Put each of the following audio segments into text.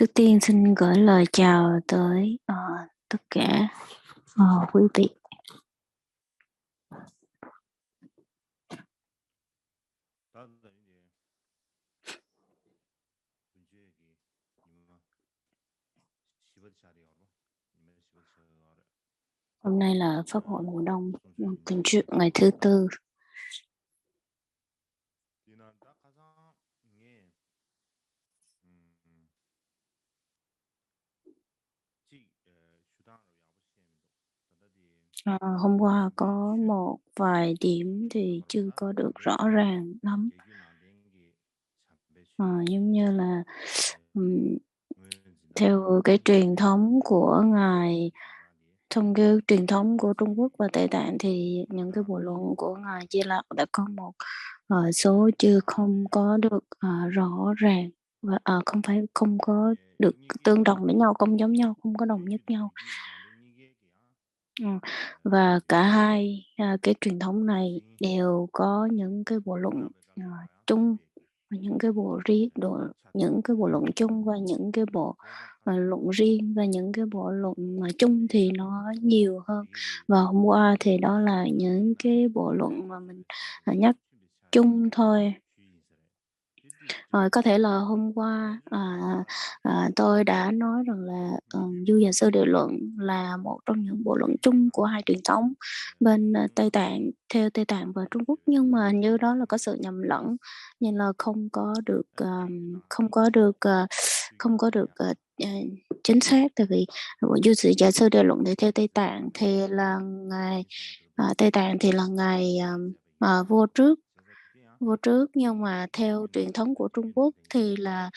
Trước tiên xin gửi lời chào tới tất cả quý vị. Hôm nay là Pháp hội mùa đông tuần trước ngày thứ tư. Hôm qua có một vài điểm thì chưa có được rõ ràng lắm. Giống như là theo cái truyền thống của Ngài, trong cái truyền thống của Trung Quốc và Tây Tạng thì những cái bộ luận của Ngài Di Lặc đã có một số chưa không có được rõ ràng và không có được tương đồng với nhau, không giống nhau, không có đồng nhất nhau. Và cả hai cái truyền thống này đều có những cái bộ luận chung, những cái bộ những cái bộ luận chung và những cái bộ luận riêng, và những cái bộ luận mà chung thì nó nhiều hơn. Và hôm qua thì đó là những cái bộ luận mà mình nhắc chung thôi. Có thể là hôm qua tôi đã nói rằng là Du Già Sư Địa Luận là một trong những bộ luận chung của hai truyền thống bên Tây Tạng, theo Tây Tạng và Trung Quốc, nhưng mà như đó là có sự nhầm lẫn, nên là không có được chính xác. Tại vì Du Già Sư Địa Luận thì theo Tây Tạng thì là ngài Tây Tạng thì là ngài vua trước, nhưng mà theo truyền thống của Trung Quốc thì là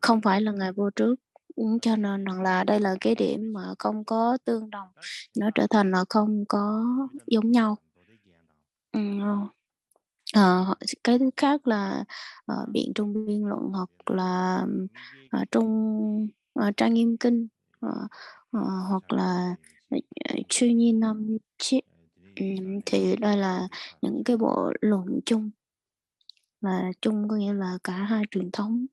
không phải là ngài vua trước. Cho nên rằng là đây là cái điểm mà không có tương đồng, nó trở thành là không có giống nhau. Cái thứ khác là biện trung biên luận, hoặc là trang nghiêm kinh, hoặc là chuyên nhi năm chiết, thì đây là những cái bộ luận chung. Và chung có nghĩa là cả hai truyền thống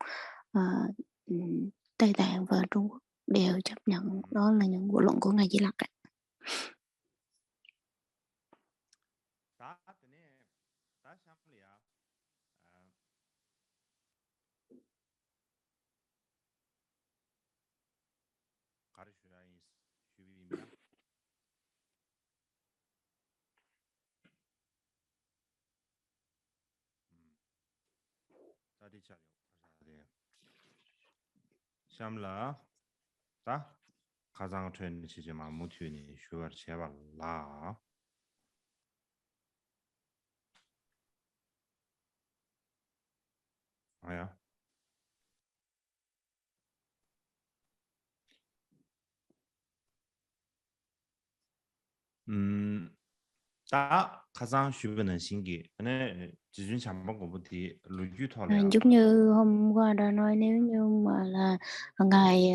Tây Tạng và Trung Quốc đều chấp nhận đó là những bộ luận của ngài Di Lặc. Shamla, ta 가장 최근 시점아 무튜니 슈어 제발라. 아야. 다 가장 쉬운 신기. 네, 지준 잠깐 거부디 루규 털이야. Giống như hôm qua đã nói, nếu như mà là ngài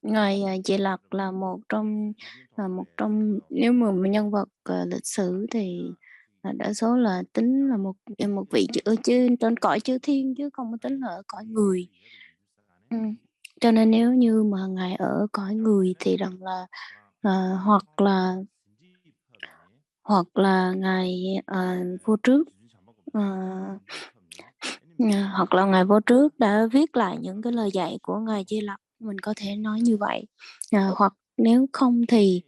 ngài ngài Di Lặc là một trong nếu mà nhân vật lịch sử thì đa số là tính là một vị ở trên cõi chư thiên, chứ không có tính là ở cõi người. Cho nên nếu như mà ngài ở cõi người thì rằng là hoặc là ngài vô trước, hoặc là ngài vô trước đã viết lại những cái lời dạy của ngài Di Lặc, mình có thể nói như vậy. Hoặc nếu không thì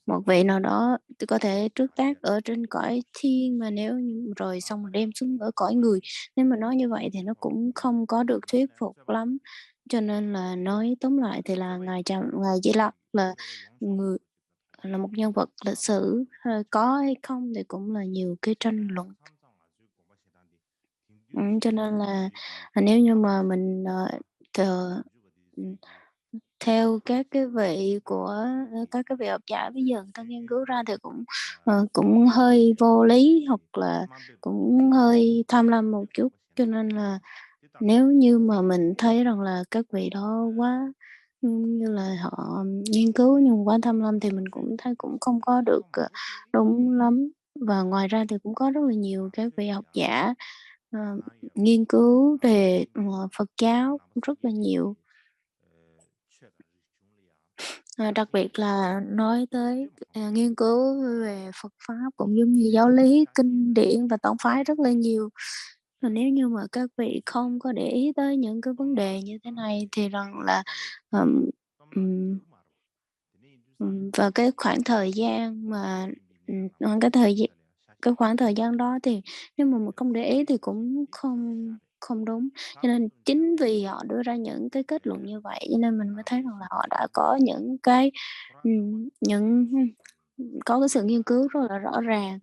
một vị nào đó có thể trước tác ở trên cõi thiên, mà nếu như rồi xong rồi đem xuống ở cõi người, nếu mà nói như vậy thì nó cũng không có được thuyết phục lắm. Cho nên là nói tóm lại thì là ngài Di Lặc là một nhân vật lịch sử, có hay không thì cũng là nhiều cái tranh luận. Cho nên là nếu như mà mình theo các cái vị học giả bây giờ người ta nghiên cứu ra thì cũng hơi vô lý, hoặc là cũng hơi tham lam một chút. Cho nên là Nếu như mà mình thấy rằng là các vị đó quá, như là họ nghiên cứu nhưng quá tham lam thì mình cũng thấy cũng không có được, đúng lắm. Và ngoài ra thì cũng có rất là nhiều các vị học giả, ờ, nghiên cứu về, Phật giáo cũng rất là nhiều. Đặc biệt là nói tới, nghiên cứu về Phật pháp cũng giống như giáo lý, kinh điển và tông phái rất là nhiều. Và nếu như mà các vị không có để ý tới những cái vấn đề như thế này thì rằng là, ừm, ừm, và cái khoảng thời gian mà, cái khoảng thời gian đó thì nếu mà mình không để ý thì cũng không không đúng. Cho nên chính vì họ đưa ra những cái kết luận như vậy cho nên mình mới thấy rằng là họ đã có những cái, những có cái sự nghiên cứu rất là rõ ràng,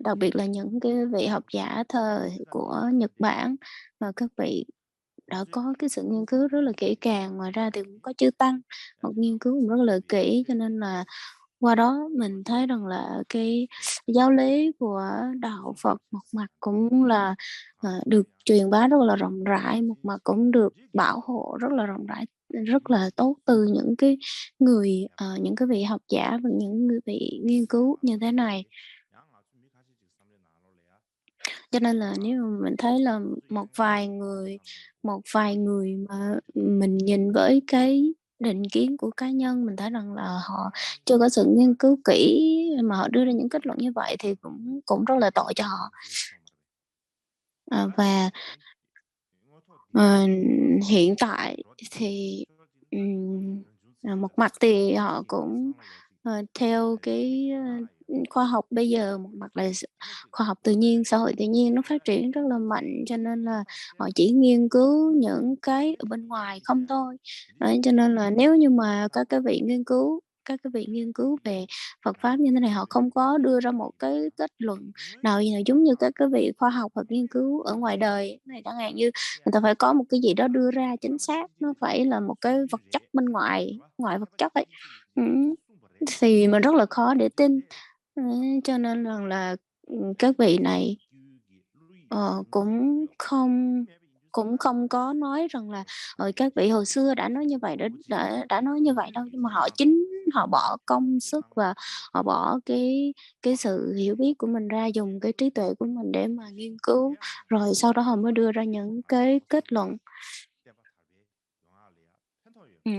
đặc biệt là những cái vị học giả thời của Nhật Bản và các vị đã có cái sự nghiên cứu rất là kỹ càng. Ngoài ra thì cũng có chư Tăng, họ nghiên cứu cũng rất là kỹ, cho nên là qua đó mình thấy rằng là cái giáo lý của đạo Phật một mặt cũng là, được truyền bá rất là rộng rãi, một mặt cũng được bảo hộ rất là rộng rãi, rất là tốt từ những cái người, những cái vị học giả và những người vị nghiên cứu như thế này. Cho nên là nếu mà mình thấy là một vài người mà mình nhìn với cái định kiến của cá nhân, mình thấy rằng là họ chưa có sự nghiên cứu kỹ mà họ đưa ra những kết luận như vậy thì cũng cũng rất là tội cho họ. Và, ờ, hiện tại thì, một mặt thì họ cũng, theo cái, khoa học bây giờ, một mặt là khoa học tự nhiên, xã hội tự nhiên nó phát triển rất là mạnh, cho nên là họ chỉ nghiên cứu những cái ở bên ngoài không thôi. Đấy, cho nên là nếu như mà các cái vị nghiên cứu về Phật pháp như thế này, họ không có đưa ra một cái kết luận nào giống như các cái vị khoa học hoặc nghiên cứu ở ngoài đời này, chẳng hạn như người ta phải có một cái gì đó đưa ra chính xác, nó phải là một cái vật chất bên ngoài, ngoài vật chất ấy. Ừm, thì mình rất là khó để tin. Cho nên rằng là, các vị này, cũng không có nói rằng là, các vị hồi xưa đã nói như vậy, đã nói như vậy đâu, nhưng mà họ bỏ công sức và họ bỏ cái sự hiểu biết của mình ra, dùng cái trí tuệ của mình để mà nghiên cứu, rồi sau đó họ mới đưa ra những cái kết luận.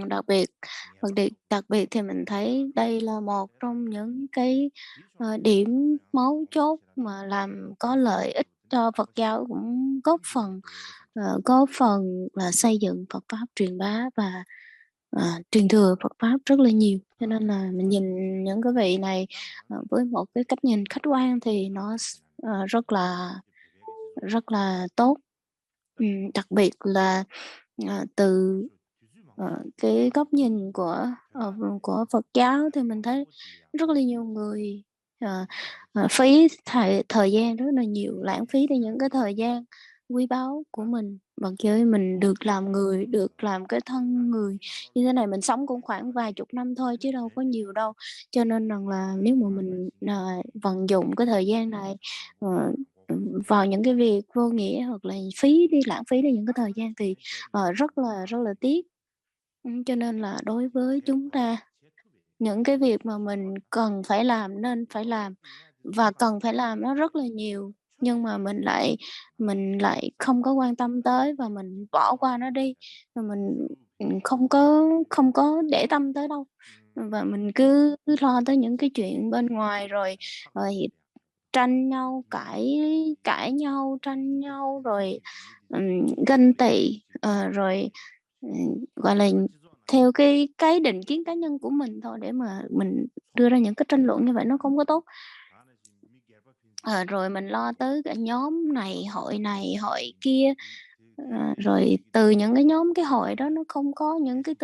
Đặc biệt thì mình thấy đây là một trong những cái, điểm mấu chốt mà làm có lợi ích cho Phật giáo, cũng góp phần là xây dựng Phật pháp, truyền bá và, truyền thừa Phật pháp rất là nhiều. Cho nên là mình nhìn những cái vị này, với một cái cách nhìn khách quan thì nó rất là tốt. Đặc biệt là, từ, cái góc nhìn của Phật giáo thì mình thấy rất là nhiều người, ờ, phí thời gian rất là nhiều, lãng phí đi những cái thời gian quý báu của mình, mặc dù mình được làm người, được làm cái thân người như thế này, mình sống cũng khoảng vài chục năm thôi chứ đâu có nhiều đâu. Cho nên rằng là nếu mà mình, vận dụng cái thời gian này, ờ, vào những cái việc vô nghĩa hoặc là lãng phí đi những cái thời gian thì, rất là tiếc. Cho nên là đối với chúng ta, những cái việc mà mình cần phải làm nên phải làm và cần phải làm nó rất là nhiều, nhưng mà mình lại không có quan tâm tới và mình bỏ qua nó đi, và mình, không có để tâm tới đâu. Và mình cứ lo tới những cái chuyện bên ngoài rồi tranh nhau, cãi cãi nhau, tranh nhau rồi, ganh tị, rồi, gọi là, theo cái định kiến cá nhân của mình thôi để mà mình đưa ra những cái tranh luận như vậy nó không có tốt. Rồi mình lo tới cả nhóm này, hội kia, rồi từ những cái nhóm, cái hội đó nó không có những cái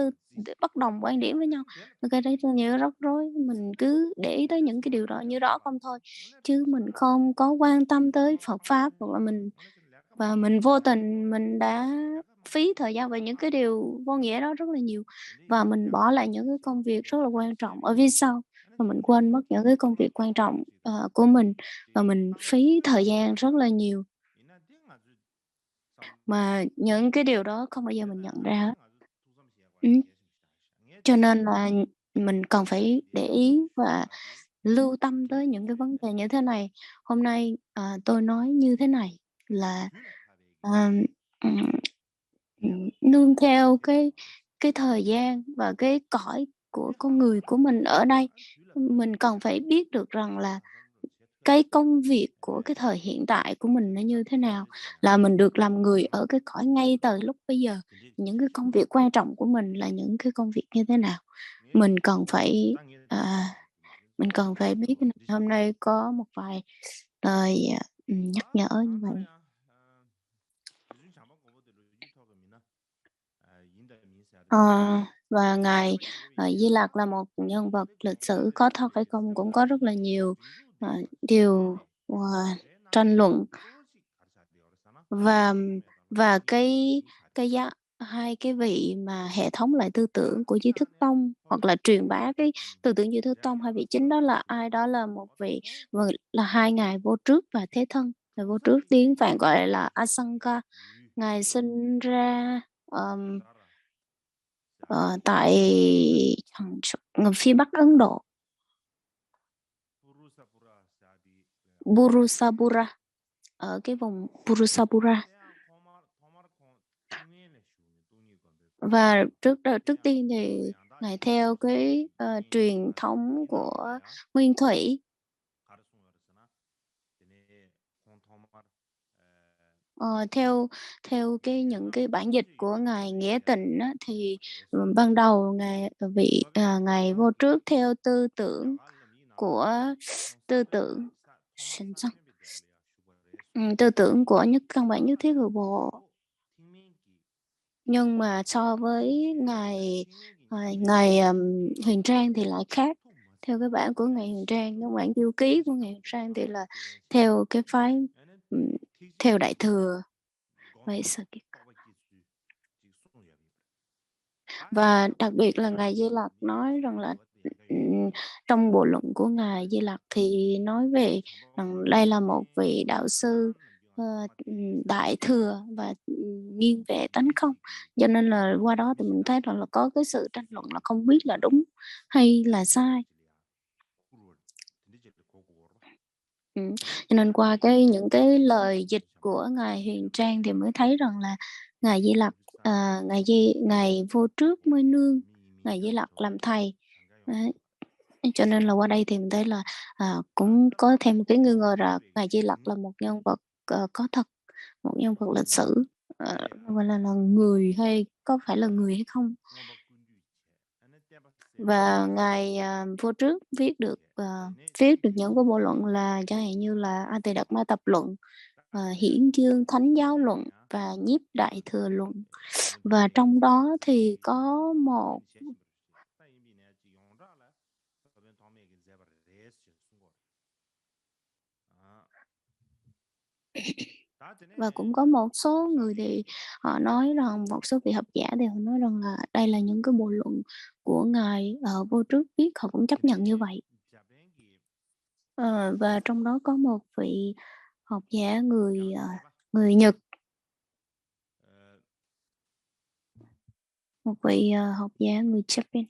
bất đồng quan điểm với nhau, nó gây ra rất nhiều rắc rối. Mình cứ để ý tới những cái điều đó như đó không thôi, chứ mình không có quan tâm tới Phật pháp, hoặc là mình vô tình mình đã phí thời gian về những cái điều vô nghĩa đó rất là nhiều, và mình bỏ lại những cái công việc rất là quan trọng ở phía sau, và mình quên mất những cái công việc quan trọng, của mình, và mình phí thời gian rất là nhiều. Mà những cái điều đó không bao giờ mình nhận ra hết. Ừm, cho nên là mình cần phải để ý và lưu tâm tới những cái vấn đề như thế này. Hôm nay, tôi nói như thế này là, ờm, ừm, nương theo cái thời gian và cái cõi của con người của mình ở đây, mình cần phải biết được rằng là cái công việc của cái thời hiện tại của mình nó như thế nào, là mình được làm người ở cái cõi ngay từ lúc bây giờ, những cái công việc quan trọng của mình là những cái công việc như thế nào. Mình cần phải, à, mình cần phải biết cái này. Hôm nay có một vài lời, nhắc nhở như vậy. Ờ, và Ngài, Di Lặc là một nhân vật lịch sử có thật hay không cũng có rất là nhiều, điều, ờ, tranh luận. Và cái giá hai cái vị mà hệ thống lại tư tưởng của Duy Thức Tông, hoặc là truyền bá cái tư tưởng Duy Thức Tông, hai vị chính đó là ai? Đó là một vị là hai ngài Vô Trước và Thế Thân. Ngài Vô Trước tiếng Phạn gọi là Asanka, ngài sinh ra, tại phía Bắc Ấn Độ, Burusapura, ở cái vùng Burusapura. Và trước tiên thì ngài theo cái, truyền thống của Nguyên Thủy. Ờ, theo theo những cái bản dịch của ngài Nghĩa Tịnh á, thì, ban đầu ngài Vô Trước theo tư tưởng tư tưởng của căn bản nhất thiết của Bộ. Nhưng mà so với ngài, Huyền Trang thì lại khác. Theo cái bản của ngài Huyền Trang, cái bản Du Ký của ngài Huyền Trang thì là theo cái phái, ừm, theo Đại Thừa. Vậy và đặc biệt là ngài Di Lặc nói rằng là, ừm, trong bộ luận của ngài Di Lặc thì nói về rằng đây là một vị đạo sư, đại thừa và, nghiêng về tánh không. Cho nên là qua đó thì mình thấy rằng là có cái sự tranh luận là không biết là đúng hay là sai. Cho nên qua những cái lời dịch của ngài Huyền Trang thì mới thấy rằng là ngài Di Lặc, ngài Vô Trước mới nương ngài Di Lặc làm thầy. Đấy, cho nên là qua đây thì mình thấy là, cũng có thêm một cái nghi ngờ là ngài Di Lặc là một nhân vật, có thật, một nhân vật lịch sử, gọi là người hay có phải là người hay không? Và ngài, Vô Trước viết được những cái bộ luận là chẳng hạn như là A Tỳ Đạt Ma Tập Luận, Hiển Dương Thánh Giáo Luận và Nhiếp Đại Thừa Luận. Và trong đó thì có một và cũng có một số người thì họ nói rằng một số vị học giả thì họ nói rằng là đây là những cái bộ luận của ngài, Vô Trước viết, họ cũng chấp nhận như vậy. Và trong đó có một vị học giả người Nhật, một vị, học giả người Japan,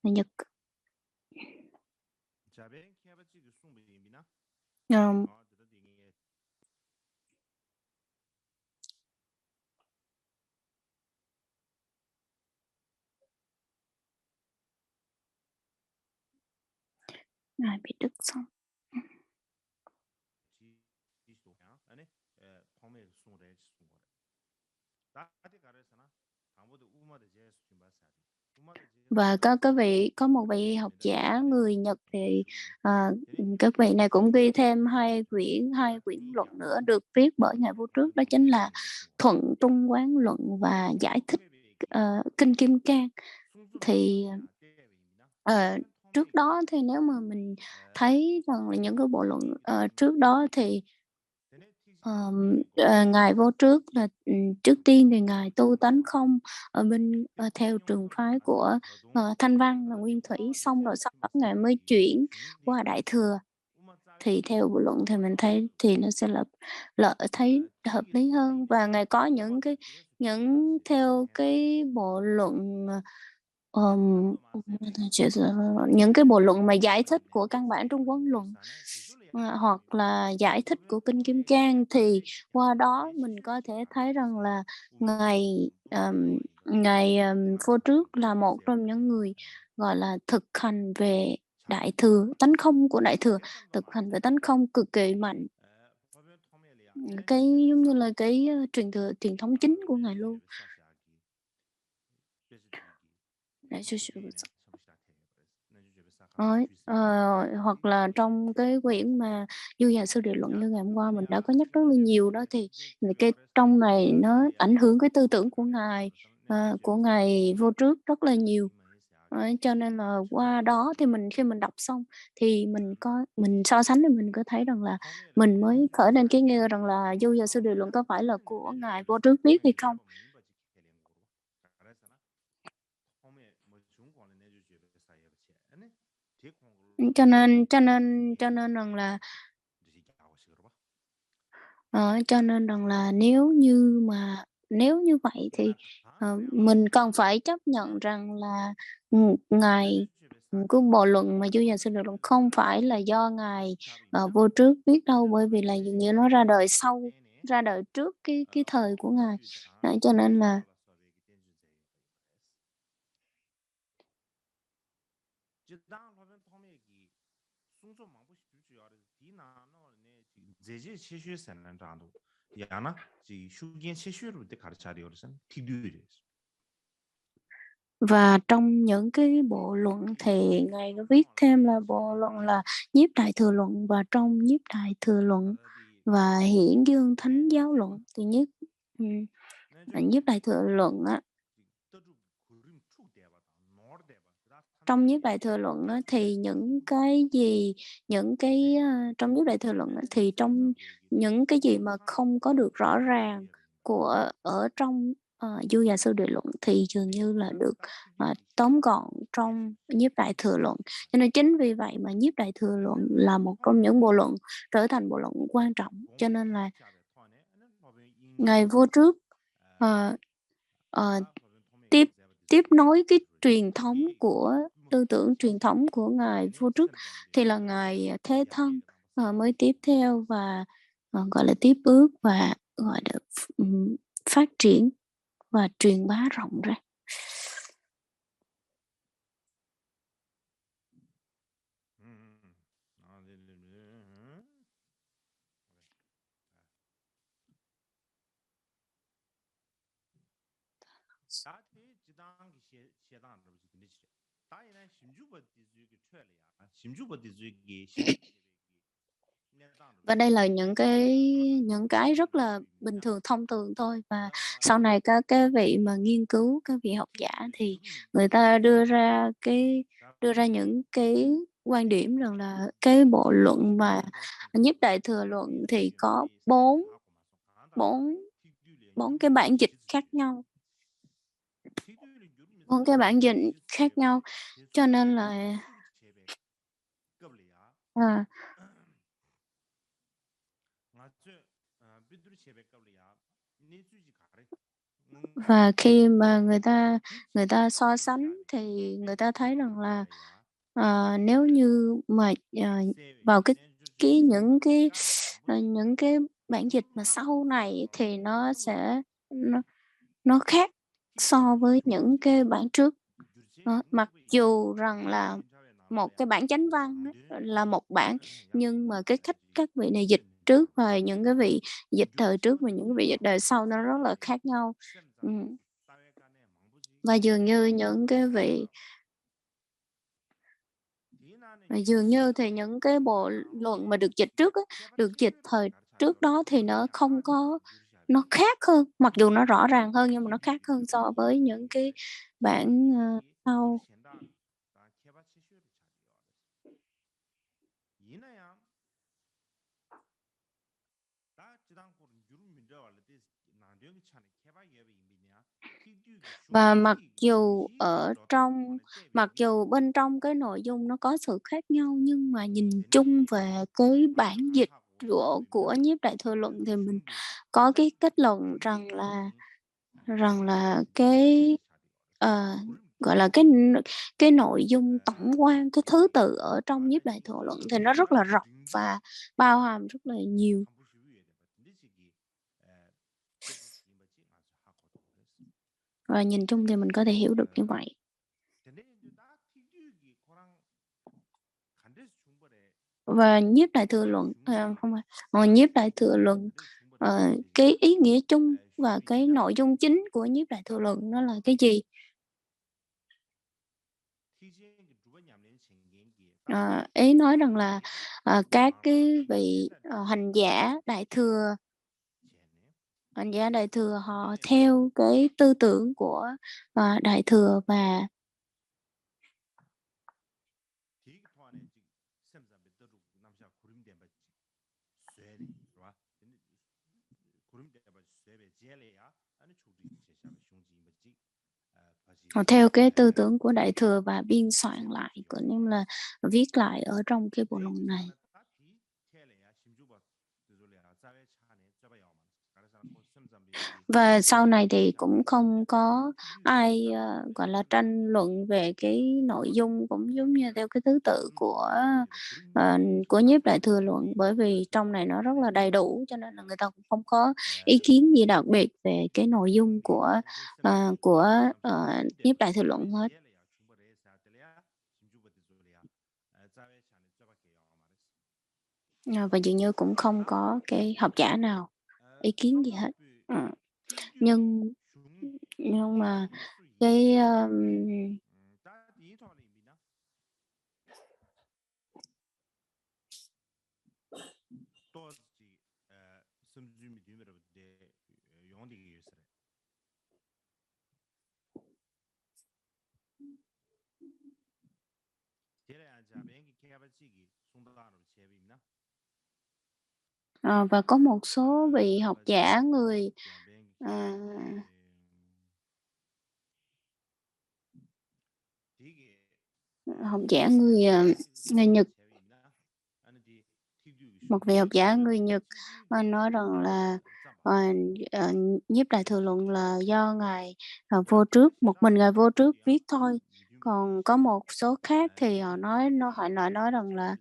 người Nhật. Ờm, Ngài bị đứt xong. Và có một vị học giả người Nhật thì, các vị này cũng ghi thêm hai quyển luận nữa được viết bởi ngài Vô Trước, đó chính là Thuận Trung Quán Luận và Giải thích, Kinh Kim Cang. Thì, trước đó thì nếu mà mình thấy rằng là những cái bộ luận, trước đó thì, ngài Vô Trước là, trước tiên thì ngài tu tánh không ở theo trường phái của, Thanh Văn là Nguyên Thủy, xong rồi sau đó ngài mới chuyển qua Đại Thừa. thì theo bộ luận thì mình thấy thì nó sẽ là thấy hợp lý hơn. Và Ngài có những theo cái bộ luận, những cái bộ luận mà giải thích của căn bản Trung Quốc luận, hoặc là giải thích của Kinh Kim Cang, thì qua đó mình có thể thấy rằng là Ngài Vô Trước là một trong những người, gọi là, thực hành về Đại Thừa, tánh không của Đại Thừa, thực hành về tánh không cực kỳ mạnh. Cái, giống như là, truyền thống chính của Ngài luôn. Đại sư sự Ấy, hoặc là trong cái quyển mà Du Già Sư Địa Luận như ngày hôm qua mình đã có nhắc rất là nhiều đó, thì cái trong này nó ảnh hưởng cái tư tưởng của Ngài Vô Trước rất là nhiều. Ấy, cho nên là qua đó thì khi mình đọc xong thì mình so sánh thì mình có thấy rằng là mình mới khởi lên cái nghi rằng là Du Già Sư Địa Luận có phải là của Ngài Vô Trước viết hay không? Cho nên rằng là nếu như vậy thì, mình cần phải chấp nhận rằng là, Ngài cái bộ luận mà Du Già Sư Địa Luận không phải là do Ngài, Vô Trước viết đâu, bởi vì là dường như nó ra đời trước cái thời của Ngài. Đấy, cho nên là và trong những cái bộ luận thì Ngài có viết thêm là bộ luận là Nhiếp Đại Thừa Luận, và trong Nhiếp Đại Thừa Luận và Hiển Dương Thánh Giáo Luận thì Nhiếp Đại Thừa Luận á, trong Nhiếp Đại Thừa Luận á, thì trong Nhiếp Đại Thừa Luận á, thì trong những cái gì mà không có được rõ ràng ở trong, Du Già Sư Địa Luận thì dường như là được, tóm gọn trong Nhiếp Đại Thừa Luận. Cho nên chính vì vậy mà Nhiếp Đại Thừa Luận là một trong những bộ luận trở thành bộ luận quan trọng. Cho nên là Ngài Vô Trước, ờ, ờ, tiếp tiếp nối cái truyền thống của tư tưởng truyền thống của Ngài Vô Trước thì là Ngài Thế Thân, mới tiếp theo và, gọi là, tiếp bước và, gọi là, phát triển và truyền bá rộng ra. Và đây là những cái rất là bình thường, thông thường thôi, và sau này các cái vị mà nghiên cứu, các vị học giả thì người ta đưa ra những cái quan điểm rằng là cái bộ luận mà Nhất Đại Thừa Luận thì có bốn bốn bốn cái bản dịch khác nhau, 4 cái bản dịch khác nhau, cho nên là à, và khi mà người ta so sánh thì người ta thấy rằng là, nếu như mà, vào những cái bản dịch mà sau này thì nó nó khác so với những cái bản trước. Mặc dù rằng là một cái bản chánh văn á, là một bản, nhưng mà cái cách các vị này dịch trước và những cái vị dịch thời trước và những cái vị dịch đời sau nó rất là khác nhau. Ừm, và dường như thì những cái bộ luận mà được dịch trước á, được dịch thời trước đó thì nó khác hơn, mặc dù nó rõ ràng hơn nhưng mà nó khác hơn so với những cái bản, sau. Và mặc dù bên trong cái nội dung nó có sự khác nhau, nhưng mà nhìn chung về cái bản dịch của Nhiếp Đại Thừa Luận thì mình có cái kết luận rằng là gọi là, cái nội dung tổng quan, cái thứ tự ở trong Nhiếp Đại Thừa Luận thì nó rất là rộng và bao hàm rất là nhiều. Và nhìn chung thì mình có thể hiểu được như vậy. Và Nhiếp Đại Thừa Luận, không phải, Nhiếp Đại Thừa Luận, cái ý nghĩa chung và cái nội dung chính của Nhiếp Đại Thừa Luận nó là cái gì? Ý nói rằng là, các cái vị, hành giả Đại Thừa họ theo cái tư tưởng của, Đại Thừa và họ theo cái tư tưởng của Đại Thừa và biên soạn lại, cũng như là viết lại ở trong cái bộ luận này. Và sau này thì cũng không có ai, gọi là, tranh luận về cái nội dung cũng giống như theo cái thứ tự của Nhiếp Đại Thừa Luận, bởi vì trong này nó rất là đầy đủ, cho nên là người ta cũng không có ý kiến gì đặc biệt về cái nội dung của Nhiếp Đại Thừa Luận hết. Và dường như cũng không có cái học giả nào ý kiến gì hết. Ờ, nhưng nhưng mà cái, và có một số vị học giả à, học giả người Nhật, một vị học giả người Nhật, nói rằng là, ờ, Nhiếp Đại Thừa Luận là do Ngài, Vô Trước, một mình Ngài Vô Trước viết thôi. Còn có một số khác thì họ lại nói rằng là,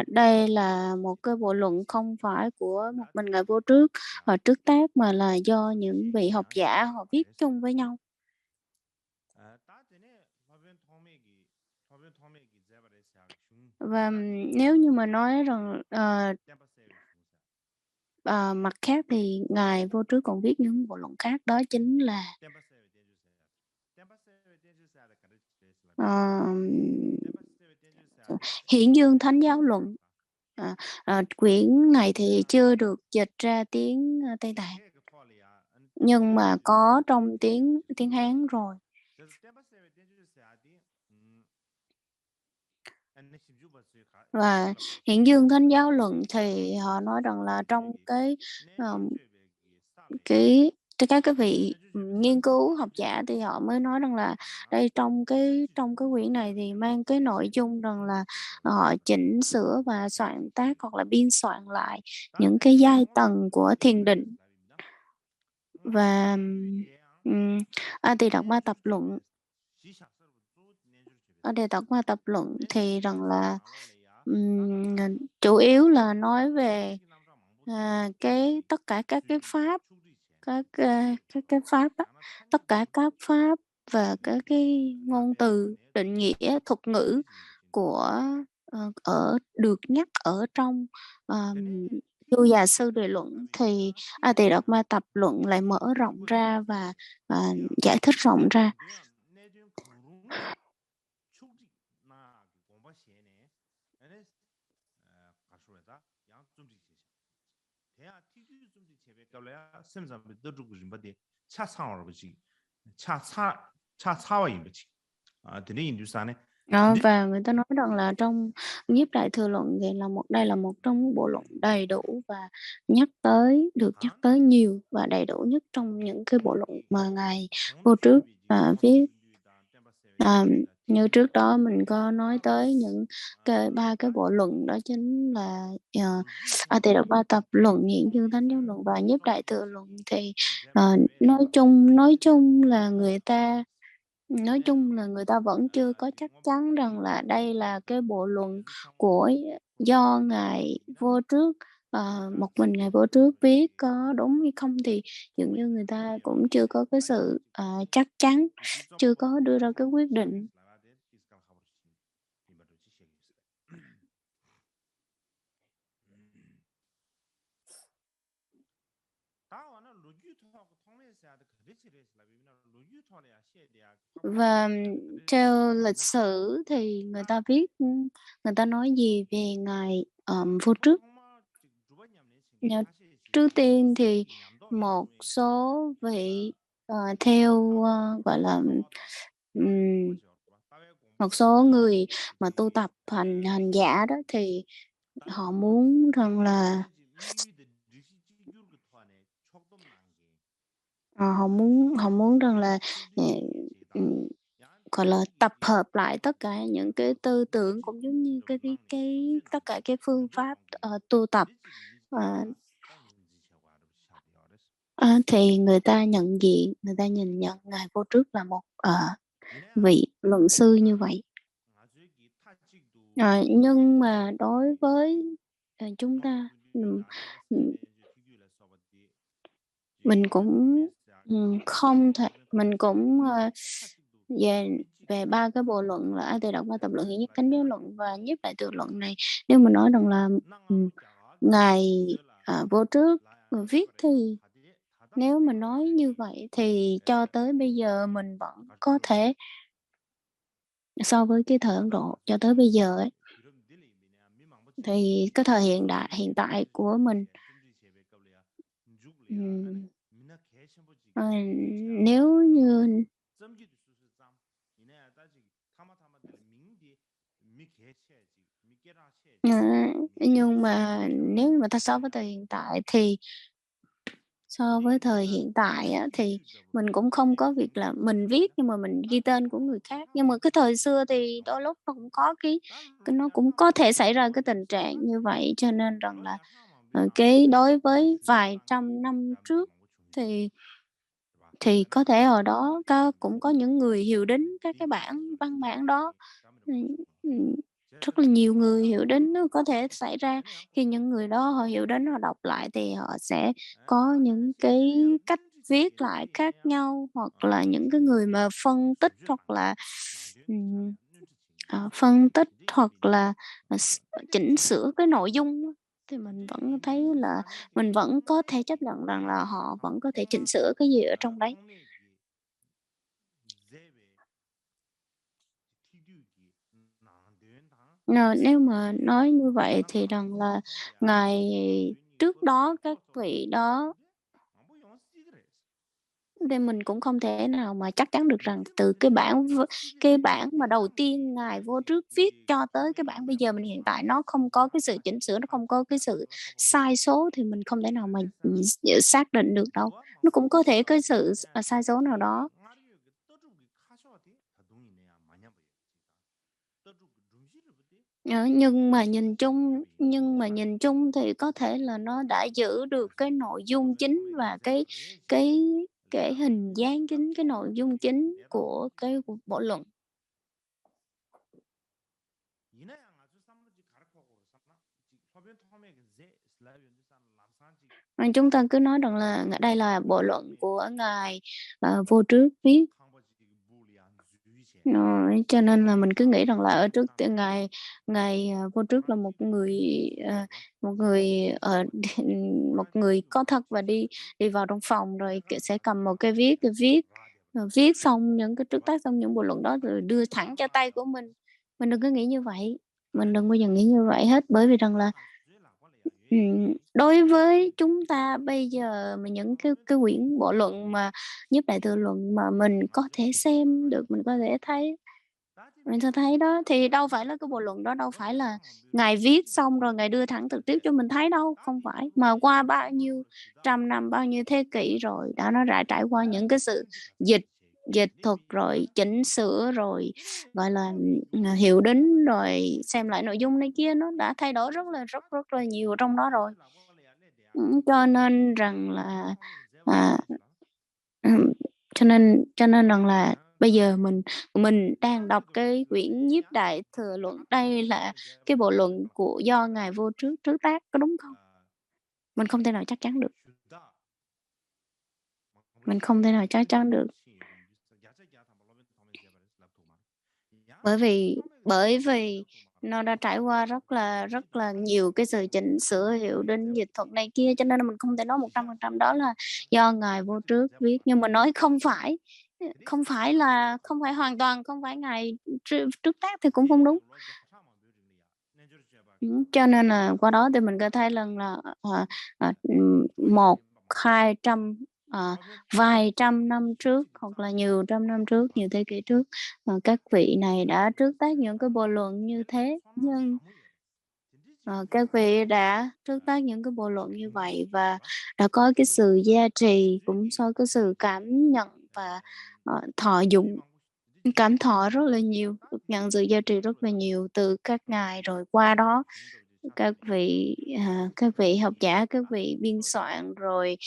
đây là một cái bộ luận không phải của một mình Ngài Vô Trước, trước tác mà là do những vị học giả họ viết chung với nhau. Và nếu như mà nói rằng, mặt khác thì Ngài Vô Trước còn viết những bộ luận khác, đó chính là, ờm, Hiển Dương Thánh Giáo Luận. Quyển này thì chưa được dịch ra tiếng, Tây Tạng, nhưng mà có trong tiếng tiếng Hán rồi. Và Hiển Dương Thánh Giáo Luận thì họ nói rằng là trong ờm, các cái vị, nghiên cứu học giả thì họ mới nói rằng là đây trong cái quyển này thì mang cái nội dung rằng là họ chỉnh sửa và soạn tác hoặc là biên soạn lại những cái giai tầng của thiền định. Và, A Tỳ Đạt Ma Tập Luận thì rằng là, ừm, chủ yếu là nói về, tất cả các cái pháp, các cái pháp á, tất cả các pháp và các cái ngôn từ, định nghĩa, thuật ngữ của, được nhắc ở trong, Chu Già Sư Đề Luận, thì A Tỳ Đạt Ma Tập Luận lại mở rộng ra và, giải thích rộng ra. Và người ta nói rằng là trong Nhiếp Đại Thừa Luận thì đây là một trong những bộ luận đầy đủ và được nhắc tới nhiều và đầy đủ nhất trong những cái bộ luận mà Ngài Vô Trước viết. À, như trước đó mình có nói tới những ba cái bộ luận đó chính là A Tỳ Độc Ba Tập luận, Hiển Dương Thánh Giáo luận và Nhiếp Đại Thừa luận. Thì nói chung là người ta vẫn chưa có chắc chắn rằng là đây là cái bộ luận của do ngài vô trước, một mình ngài vô trước viết có đúng hay không, thì dường như người ta cũng chưa có cái sự chắc chắn, chưa có đưa ra cái quyết định. Và theo lịch sử thì người ta nói gì về ngài vô trước? Ờ, Trước tiên thì một số vị theo gọi là ừm, một số người mà tu tập hành hành giả đó thì họ muốn rằng là họ muốn rằng là ờ, ừm, gọi là tập hợp lại tất cả những cái tư tưởng cũng giống như cái tất cả cái phương pháp tu tập. Ờ, thì người ta nhìn nhận ngài vô trước là một vị luận sư như vậy. Nhưng mà đối với chúng ta, mình cũng không thể mình cũng về về ba cái bộ luận là A Tỳ Độc Ba Tập luận, Hiển Nhất Cánh Đế luận và Nhiếp Đại Từ luận này, nếu mà nói rằng là ngài vô trước viết, thì nếu mà nói như vậy thì cho tới bây giờ mình vẫn có thể, so với cái thời Ấn Độ cho tới bây giờ ấy, thì cái thời hiện tại của mình, ừm, ờ, nếu như ờ, nhưng mà nếu mà ta so với thời hiện tại thì thì mình cũng không có việc là mình viết nhưng mà mình ghi tên của người khác. Nhưng mà cái thời xưa thì đôi lúc nó cũng có nó cũng có thể xảy ra cái tình trạng như vậy, cho nên rằng là, cái đối với vài trăm năm trước thì có thể hồi đó cũng có những người hiểu đính các cái văn bản đó. Ừm, ừm, rất là nhiều người hiểu đính, nó có thể xảy ra khi những người đó họ hiểu đính, họ đọc lại thì họ sẽ có những cái cách viết lại khác nhau, hoặc là những cái người mà phân tích hoặc là, ừm, phân tích hoặc là, chỉnh sửa cái nội dung á, thì mình vẫn thấy là mình vẫn có thể chấp nhận rằng là họ vẫn có thể chỉnh sửa cái gì ở trong đấy. Nếu mà nói như vậy thì rằng là ngày trước đó các vị đó, thì mình cũng không thể nào mà chắc chắn được rằng từ cái bản mà đầu tiên Ngài vô trước viết cho tới cái bản bây giờ mình hiện tại nó không có cái sự chỉnh sửa, nó không có cái sự sai số, thì mình không thể nào mà xác định được đâu. Nó cũng có thể cái sự sai số nào đó. Ờ, nhưng mà nhìn chung thì có thể là nó đã giữ được cái nội dung chính và cái cái hình dáng chính, cái nội dung chính của cái bộ luận. Chúng ta cứ nói rằng là đây là bộ luận của ngài vô trước viết. Ờ, cho nên là mình cứ nghĩ rằng là ở trước ngài ngài vô trước là ờ, một người một người có thật, và đi đi vào trong phòng rồi sẽ cầm một cái viết, viết xong những cái trước tác xong những bộ luận đó rồi đưa thẳng cho tay của mình. Mình đừng có nghĩ như vậy, mình đừng bao giờ nghĩ như vậy hết, bởi vì rằng là đối với chúng ta bây giờ mà những cái quyển bộ luận mà Nhiếp Đại Thừa luận mà mình có thể xem được, mình sẽ thấy đó, thì đâu phải là cái bộ luận đó đâu phải là Ngài viết xong rồi Ngài đưa thẳng trực tiếp cho mình thấy đâu, không phải. Mà qua bao nhiêu trăm năm, bao nhiêu thế kỷ rồi, nó đã trải qua những cái sự dịch, dịch thuật rồi chỉnh sửa rồi, gọi là, hiệu đính rồi xem lại nội dung này kia, nó đã thay đổi rất là nhiều trong đó rồi. Cho nên rằng là, à, ừm, cho nên rằng là bây giờ mình đang đọc cái quyển Nhiếp Đại Thừa Luận, đây là cái bộ luận do Ngài Vô Trước trứ tác, có đúng không? Mình không thể nào chắc chắn được, mình không thể nào chắc chắn được. Bởi vì nó đã trải qua rất là nhiều cái sự chỉnh sửa, hiệu đính, dịch thuật này kia, cho nên là mình không thể nói 100% đó là do Ngài Vô Trước viết. Nhưng mà nói không phải, không phải hoàn toàn không phải Ngài trước tác thì cũng không đúng. Cho nên là qua đó thì mình có thấy rằng là, 1, 200, vài trăm năm trước hoặc là nhiều trăm năm trước, nhiều thế kỷ trước, các vị này đã trước tác những cái bộ luận như thế, nhưng các vị đã trước tác những cái bộ luận như vậy và đã có cái sự gia trì, cũng so cái sự cảm nhận và, thọ dụng, cảm thọ rất là nhiều, được nhận sự gia trì rất là nhiều từ các ngài, rồi qua đó các vị học giả, các vị biên soạn rồi,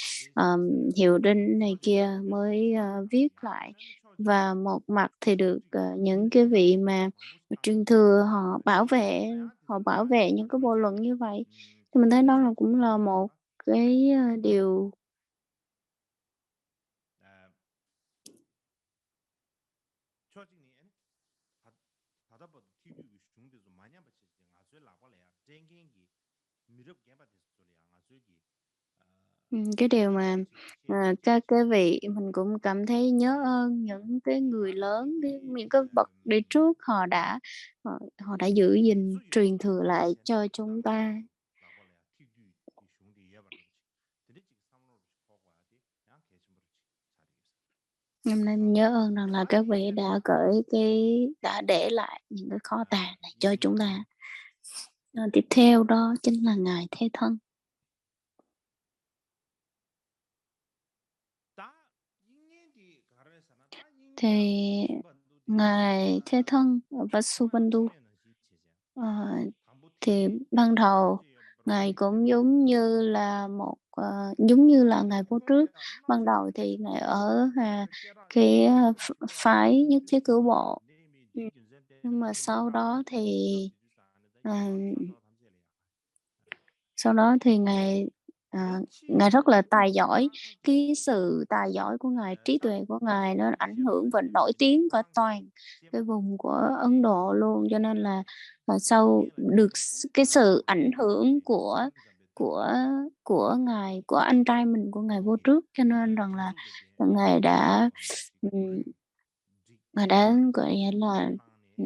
hiệu đính này kia mới, viết lại. Và một mặt thì được, những cái vị mà truyền thừa họ bảo vệ những cái bộ luận như vậy, thì mình thấy đó là cũng là một cái, điều. Cái điều mà, các cái vị mình cũng cảm thấy nhớ ơn những cái người lớn, những cái bậc đi trước họ đã giữ gìn, truyền thừa lại cho chúng ta. Hôm nay mình nhớ ơn rằng là các vị đã để lại những cái kho tàng này cho chúng ta. Tiếp theo đó chính là Ngài Thế Thân. Thì Ngài Thế Thân ở Vasubandhu, ờ, thì ban đầu Ngài cũng giống như là Ngài Vô Trước. Ban đầu thì Ngài ở, cái, phái Nhất Thiết Cửu Bộ, nhưng mà ờ sau đó thì Ngài rất là tài giỏi, cái sự tài giỏi của Ngài, trí tuệ của Ngài nó ảnh hưởng và nổi tiếng cả toàn cái vùng của Ấn Độ luôn. Cho nên là, sau được cái sự ảnh hưởng của Ngài, của anh trai mình, của Ngài Vô Trước, cho nên rằng là Ngài đã, ừm, Ngài đã, gọi là,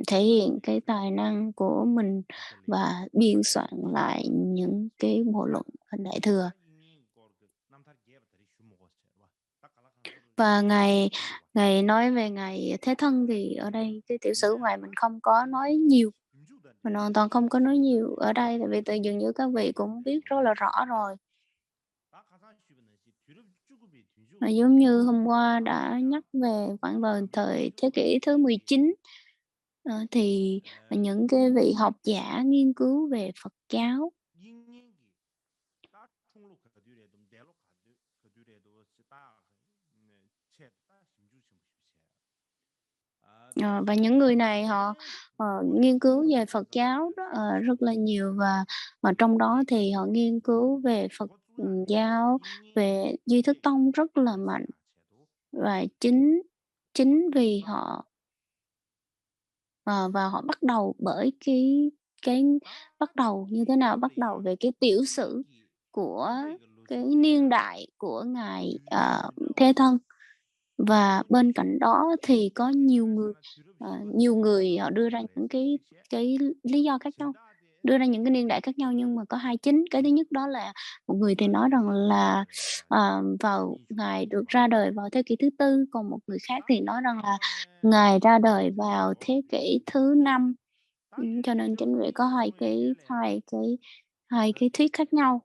thể hiện cái tài năng của mình và biên soạn lại những cái bộ luận ở Đại Thừa. Và Ngài Ngài nói về Ngài Thế Thân thì ở đây cái tiểu sử của Ngài mình không có nói nhiều, mình hoàn toàn không có nói nhiều ở đây, tại vì dường như các vị cũng biết rất là rõ rồi. Giống như hôm qua đã nhắc về khoảng vào thời thế kỷ thứ 19, thì những cái vị học giả nghiên cứu về Phật giáo, và những người này nghiên cứu về Phật giáo rất là nhiều, và trong đó thì họ nghiên cứu về Phật, giáo, về Duy Thức Tông rất là mạnh. Và chính chính vì và họ bắt đầu bởi cái bắt đầu như thế nào? Bắt đầu về cái tiểu sử của cái niên đại của Ngài, Thế Thân. Và bên cạnh đó thì có nhiều người họ đưa ra những cái lý do khác nhau, đưa ra những cái niên đại khác nhau, nhưng mà có hai chính. Cái thứ nhất đó là một người thì nói rằng là, Ngài được ra đời vào thế kỷ thứ Tư, còn một người khác thì nói rằng là Ngài ra đời vào thế kỷ thứ 5. Cho nên chính vì có hai cái thuyết khác nhau.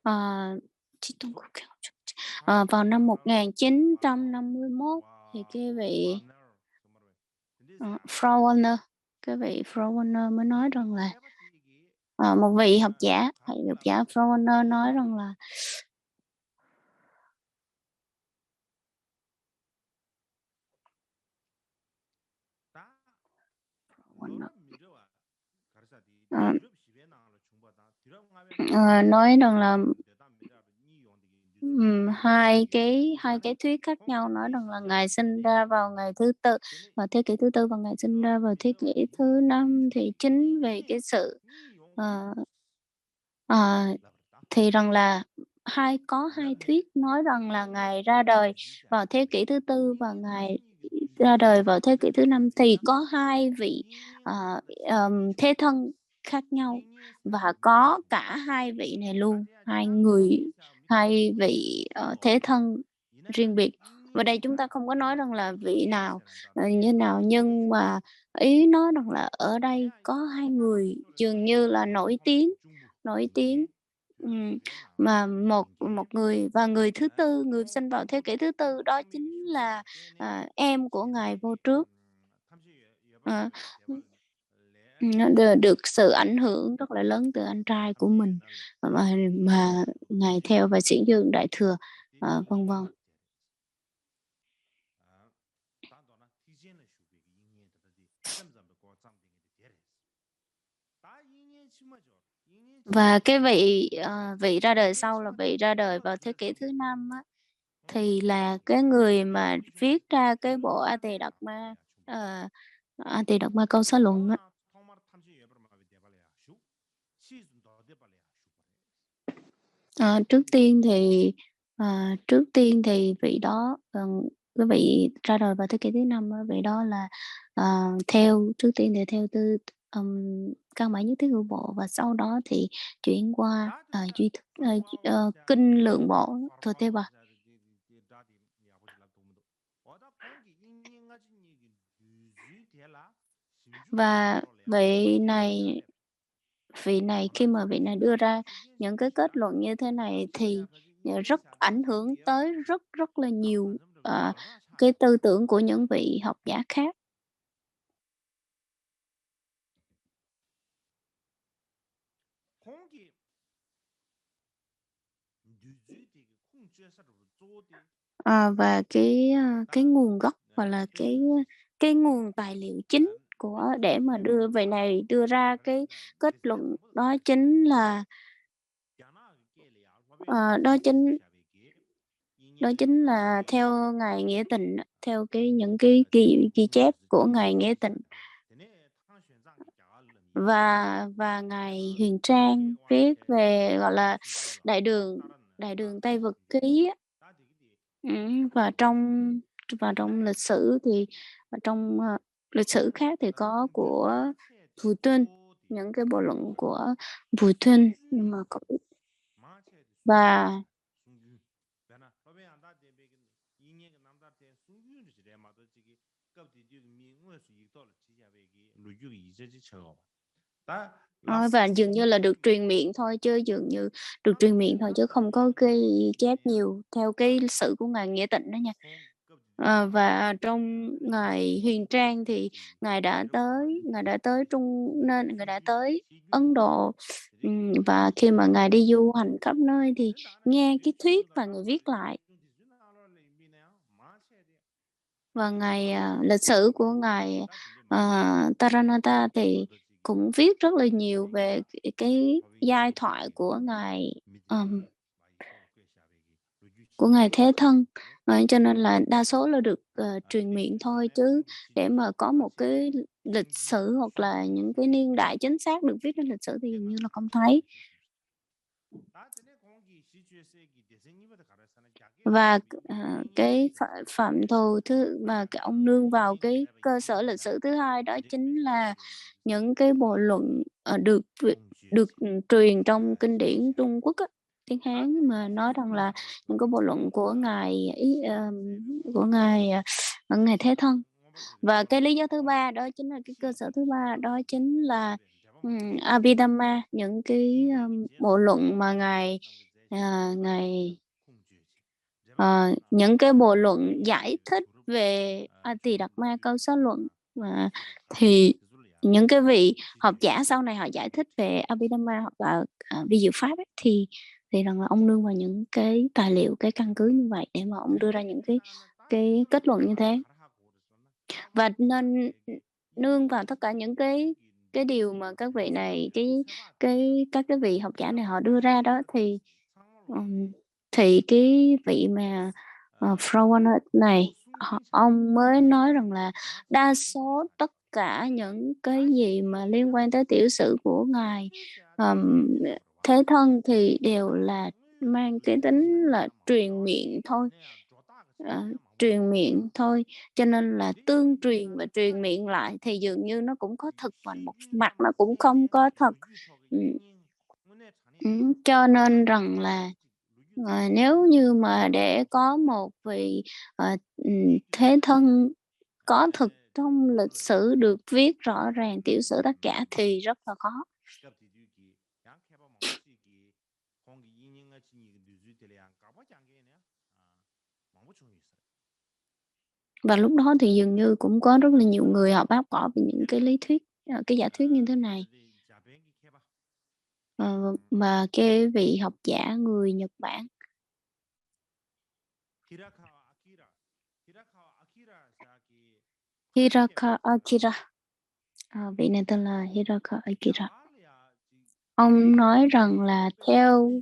Ờ vào năm 1951 thì cái vị Frauener, mới nói rằng là một vị học giả Frauener nói rằng là nói rằng là hai cái thuyết khác nhau, nói rằng là ngài sinh ra vào ngày thứ tư, vào thế kỷ thứ tư, và ngài sinh ra vào thế kỷ thứ năm. Thì chính về cái sự ờ, ờ, thì rằng là có hai thuyết nói rằng là ngài ra đời vào thế kỷ thứ tư và ngài ra đời vào thế kỷ thứ năm, thì có hai vị thế thân khác nhau, và có cả hai vị này luôn, hai vị thế thân riêng biệt. Và đây chúng ta không có nói rằng là vị nào như nào, nhưng mà ý nói rằng là ở đây có hai người dường như là nổi tiếng. Ừm, mà một một người, và người thứ tư, người sinh vào thế kỷ thứ tư, đó chính là em của ngài vô trước. Ờ, nó được sự ảnh hưởng rất là lớn từ anh trai của mình, mà ngài theo và xiển dương đại thừa, vân vân. Và cái vị ra đời sau là vị ra đời vào thế kỷ thứ năm á, thì là cái người mà viết ra cái bộ A Tỳ Đạt Ma, A Tỳ Đạt Ma Câu Xá Luận á. Trước tiên thì vị đó, cái vị ra đời vào thế kỷ thứ năm, vị đó là trước tiên thì theo căn bản nhất thiết hữu bộ, và sau đó thì chuyển qua kinh lượng bộ thôi thế bà. Và vị này khi mà vị này đưa ra những cái kết luận như thế này thì rất ảnh hưởng tới rất là nhiều cái tư tưởng của những vị học giả khác. Và cái nguồn gốc, hoặc là cái nguồn tài liệu chính để mà vị này đưa ra cái kết luận đó chính là đó chính là theo ngài Nghĩa Tịnh, theo những cái ghi chép của ngài Nghĩa Tịnh, và ngài Huyền Trang viết về, gọi là đại đường Tây Vực ký. Và trong lịch sử thì, trong lịch sử khác thì có của Bùi Tuyên, những cái bộ luận của Bùi Tuyên, nhưng mà và và dường như là được truyền miệng thôi, chứ không có ghi chép nhiều theo cái lịch sử của ngài Nghĩa Tịnh đó nha. Và trong ngài Huyền Trang thì ngài đã tới ngài đã tới Ấn Độ, và khi mà ngài đi du hành khắp nơi thì nghe cái thuyết và ngài viết lại. Và lịch sử của ngài Taranatha thì cũng viết rất là nhiều về cái giai thoại của ngài Thế Thân, cho nên là đa số là được truyền miệng thôi, chứ để mà có một cái lịch sử hoặc là những cái niên đại chính xác được viết trên lịch sử thì dường như là không thấy. Và cái phạm thù mà cái ông nương vào cái cơ sở lịch sử thứ hai, đó chính là những cái bộ luận được truyền trong kinh điển Trung Quốc á, tiếng Hán, mà nói rằng là những cái bộ luận của ngài Thế Thân. Và cái lý do thứ ba, đó chính là cái cơ sở thứ ba, đó chính là Abhidhamma, những cái bộ luận mà ngài Ngài những cái bộ luận giải thích về Tỳ Đạt Ma câu số luận, thì những cái vị học giả sau này họ giải thích về Abhidhamma hoặc là vi diệu pháp ấy, thì rằng là ông nương vào những cái tài liệu, cái căn cứ như vậy để mà ông đưa ra những cái kết luận như thế, và nên nương vào tất cả những cái điều mà các vị này, các cái vị học giả này họ đưa ra đó, thì cái vị mà Frawanet này ông mới nói rằng là đa số tất cả những cái gì mà liên quan tới tiểu sử của ngài Thế Thân thì đều là mang cái tính là truyền miệng thôi, truyền miệng thôi, cho nên là tương truyền và truyền miệng lại thì dường như nó cũng có thực và một mặt nó cũng không có thật. Cho nên rằng là nếu như mà để có một vị Thế Thân có thực trong lịch sử được viết rõ ràng tiểu sử tất cả thì rất là khó. Và lúc đó thì dường như cũng có rất là nhiều người họ bác bỏ về những cái lý thuyết, cái giả thuyết như thế này. Mà cái vị học giả người Nhật Bản Hiraka Akira, vị này tên là Hiraka Akira. Ông nói rằng là theo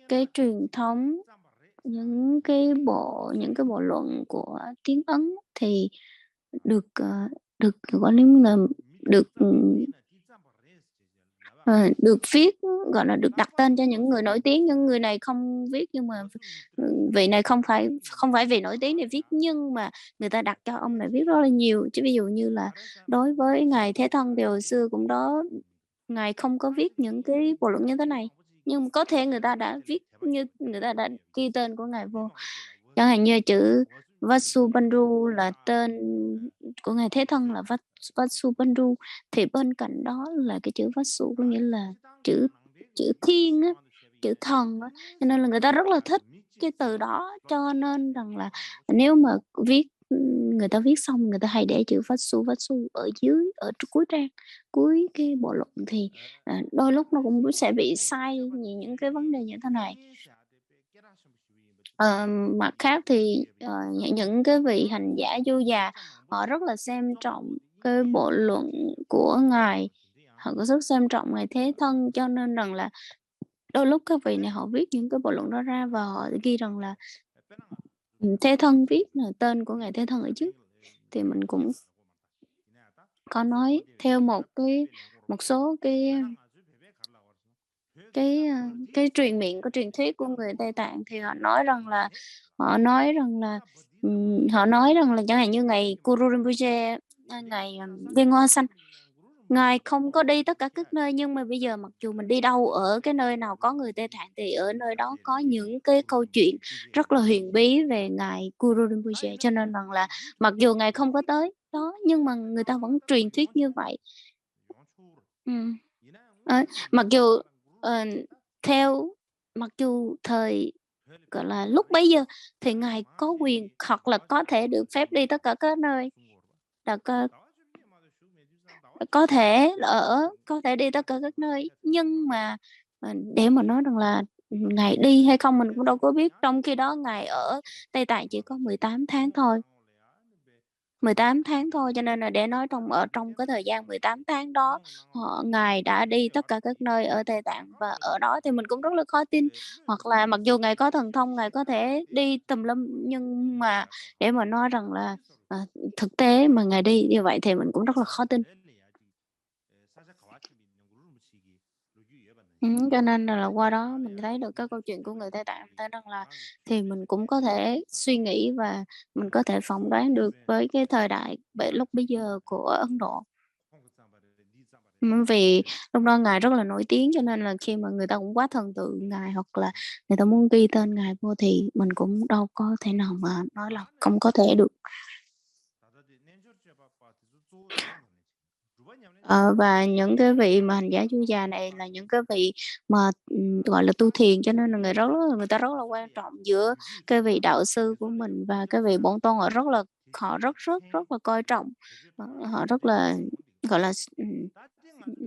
cái truyền thống, những cái bộ luận của tiếng Ấn thì được gọi là được viết, gọi là được đặt tên cho những người nổi tiếng. Nhưng người này không viết, nhưng mà vị này không phải vì nổi tiếng để viết, nhưng mà người ta đặt cho ông này viết rất là nhiều. Chứ ví dụ như là đối với ngài Thế Thân thì hồi xưa cũng đó, ngài không có viết những cái bộ luận như thế này, nhưng có thể người ta đã viết, như người ta đã ghi tên của ngài vô, chẳng hạn như chữ Vasubandhu là tên của ngài Thế Thân là Vasubandhu, thì bên cạnh đó là cái chữ Vasu có nghĩa là chữ thiên á, chữ thần á, cho nên là người ta rất là thích cái từ đó. Cho nên rằng là nếu mà người ta viết xong, người ta hay để chữ Vasu ở dưới, ở cuối trang, cuối cái bộ luận, thì đôi lúc nó cũng sẽ bị sai những cái vấn đề như thế này. Mặt khác thì những cái vị hành giả du già họ rất là xem trọng cái bộ luận của ngài, họ có rất xem trọng ngài Thế Thân, cho nên rằng là đôi lúc các vị này họ viết những cái bộ luận đó ra và họ ghi rằng là Thế Thân viết là tên của ngài Thế Thân ở trước. Thì mình cũng có nói theo một số cái truyền miệng, cái truyền thuyết của người Tây Tạng, thì họ nói rằng là chẳng hạn như ngày Guru Rinpoche, ngày Liên Hoa Xanh, ngài không có đi tất cả các nơi, nhưng mà bây giờ mặc dù mình đi đâu, ở cái nơi nào có người Tây Tạng thì ở nơi đó có những cái câu chuyện rất là huyền bí về ngài Guru Rinpoche, cho nên rằng là mặc dù ngài không có tới đó nhưng mà người ta vẫn truyền thuyết như vậy. Mặc dù mặc dù thời gọi là lúc bấy giờ thì ngài có quyền hoặc là có thể được phép đi tất cả các nơi, là có thể đi tất cả các nơi, nhưng mà để mà nói rằng là ngài đi hay không mình cũng đâu có biết. Trong khi đó ngài ở Tây Tạng chỉ có 18 tháng thôi, 18 tháng thôi, cho nên là để nói trong cái thời gian 18 tháng đó ngài đã đi tất cả các nơi ở Tây Tạng, và ở đó thì mình cũng rất là khó tin. Hoặc là mặc dù ngài có thần thông, ngài có thể đi tùm lum, nhưng mà để mà nói rằng là thực tế mà ngài đi như vậy thì mình cũng rất là khó tin. Cho nên là qua đó mình thấy được cái câu chuyện của người Tây Tạng, ta rằng là thì mình cũng có thể suy nghĩ và mình có thể phỏng đoán được với cái thời đại lúc bây giờ của Ấn Độ. Vì lúc đó ngài rất là nổi tiếng, cho nên là khi mà người ta cũng quá thần tượng ngài, hoặc là người ta muốn ghi tên ngài vô, thì mình cũng đâu có thể nào mà nói là không có thể được. Và những cái vị mà hành giả du già này là những cái vị mà, gọi là, tu thiền, cho nên là người ta rất là quan trọng giữa cái vị đạo sư của mình và cái vị bổn tôn, họ rất là coi trọng, họ rất là, gọi là,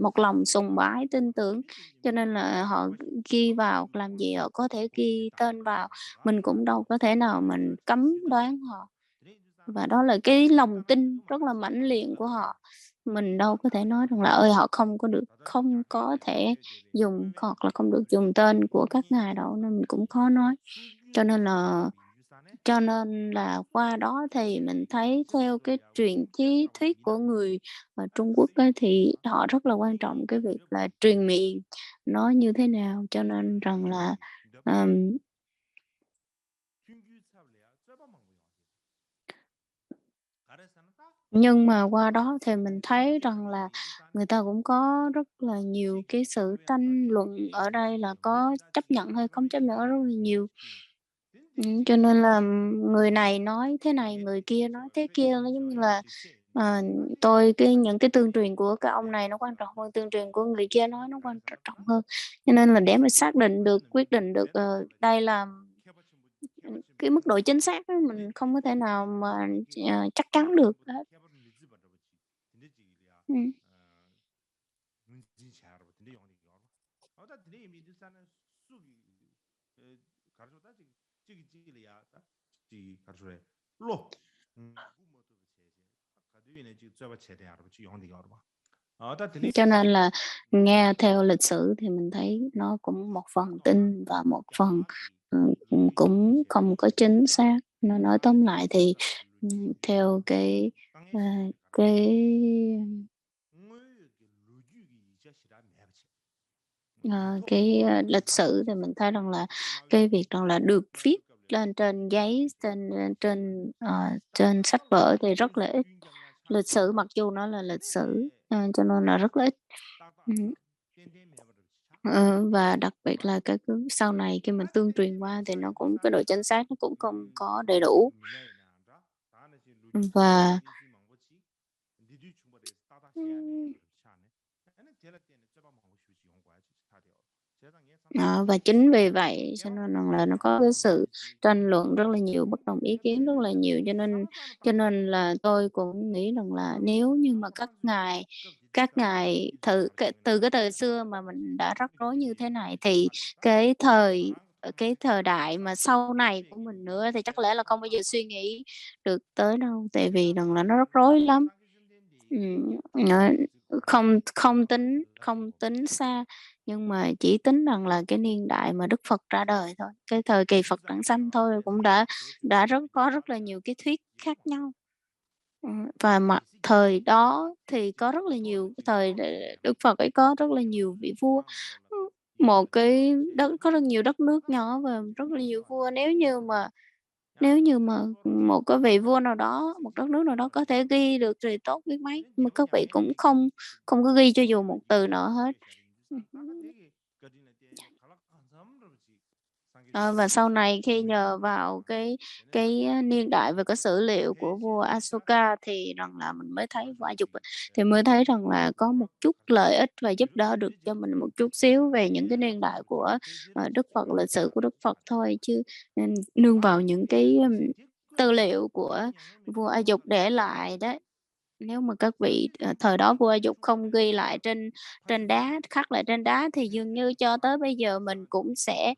một lòng sùng bái, tin tưởng, cho nên là họ ghi vào làm gì họ có thể ghi tên vào, mình cũng đâu có thể nào mình cấm đoán họ. Và đó là cái lòng tin rất là mãnh liệt của họ. Mình đâu có thể nói rằng là, họ không có thể dùng hoặc là không được dùng tên của các ngài đâu, nên mình cũng khó nói. Cho nên là cho nên là qua đó thì mình thấy theo cái truyền thuyết của người, Trung Quốc á, thì họ rất là quan trọng cái việc là truyền miệng nó như thế nào, cho nên rằng là, ờm nhưng mà qua đó thì mình thấy rằng là người ta cũng có rất là nhiều cái sự tranh luận ở đây là có chấp nhận hay không chấp nhận rất là nhiều. Cho nên là người này nói thế này, người kia nói thế kia, nó giống như là, ờ, những cái tương truyền của cái ông này nó quan trọng hơn tương truyền của người kia nói nó trọng hơn. Cho nên là để mà xác định được, quyết định được, đây là, cái mức độ chính xác á, mình không có thể nào mà, chắc chắn được hết. Ừm. Cho nên là nghe theo lịch sử thì mình thấy nó cũng một phần tin và một phần, cũng không có chính xác. Nó nói tóm lại thì, theo ờ, cái, lịch sử thì mình thấy rằng là cái việc rằng là được viết lên trên giấy, trên sách vở thì rất là ít. Lịch sử mặc dù nó là lịch sử, cho nên là rất là ít. Ừm. Và đặc biệt là cái cứ sau này khi mình tương truyền qua thì nó cũng cái độ chính xác nó cũng không có đầy đủ. Và ừm, và chính vì vậy cho nên rằng là nó có cái sự tranh luận rất là nhiều, bất đồng ý kiến rất là nhiều, cho nên là tôi cũng nghĩ rằng là nếu như mà các ngài từ cái thời xưa mà mình đã rắc rối như thế này thì cái thời đại mà sau này của mình nữa thì chắc lẽ là không bao giờ suy nghĩ được tới đâu, tại vì rằng là nó rắc rối lắm. Nó không tính xa, nhưng mà chỉ tính rằng là cái niên đại mà Đức Phật ra đời thôi, cái thời kỳ Phật đản sanh thôi cũng đã rất là nhiều cái thuyết khác nhau. Và mà thời đó thì có rất là nhiều thời Đức Phật ấy có rất là nhiều vị vua, một cái đất có rất nhiều đất nước nhỏ và rất là nhiều vua. Nếu như mà một cái vị vua nào đó, một đất nước nào đó có thể ghi được thì tốt biết mấy, nhưng mà các vị cũng không không có ghi cho dù một từ nào hết. Ừm. Và sau này khi nhờ vào niên đại về cái sử liệu của vua Asoka thì rằng là mình mới thấy vua A Dục thì mới thấy rằng là có một chút lợi ích và giúp đỡ được cho mình một chút xíu về những cái niên đại của, Đức Phật, lịch sử của Đức Phật thôi, chứ nên nương vào những cái, tư liệu của vua A Dục để lại đấy. Nếu mà các vị, thời đó vua A Dục không ghi lại trên trên đá, khắc lại trên đá thì dường như cho tới bây giờ mình cũng sẽ,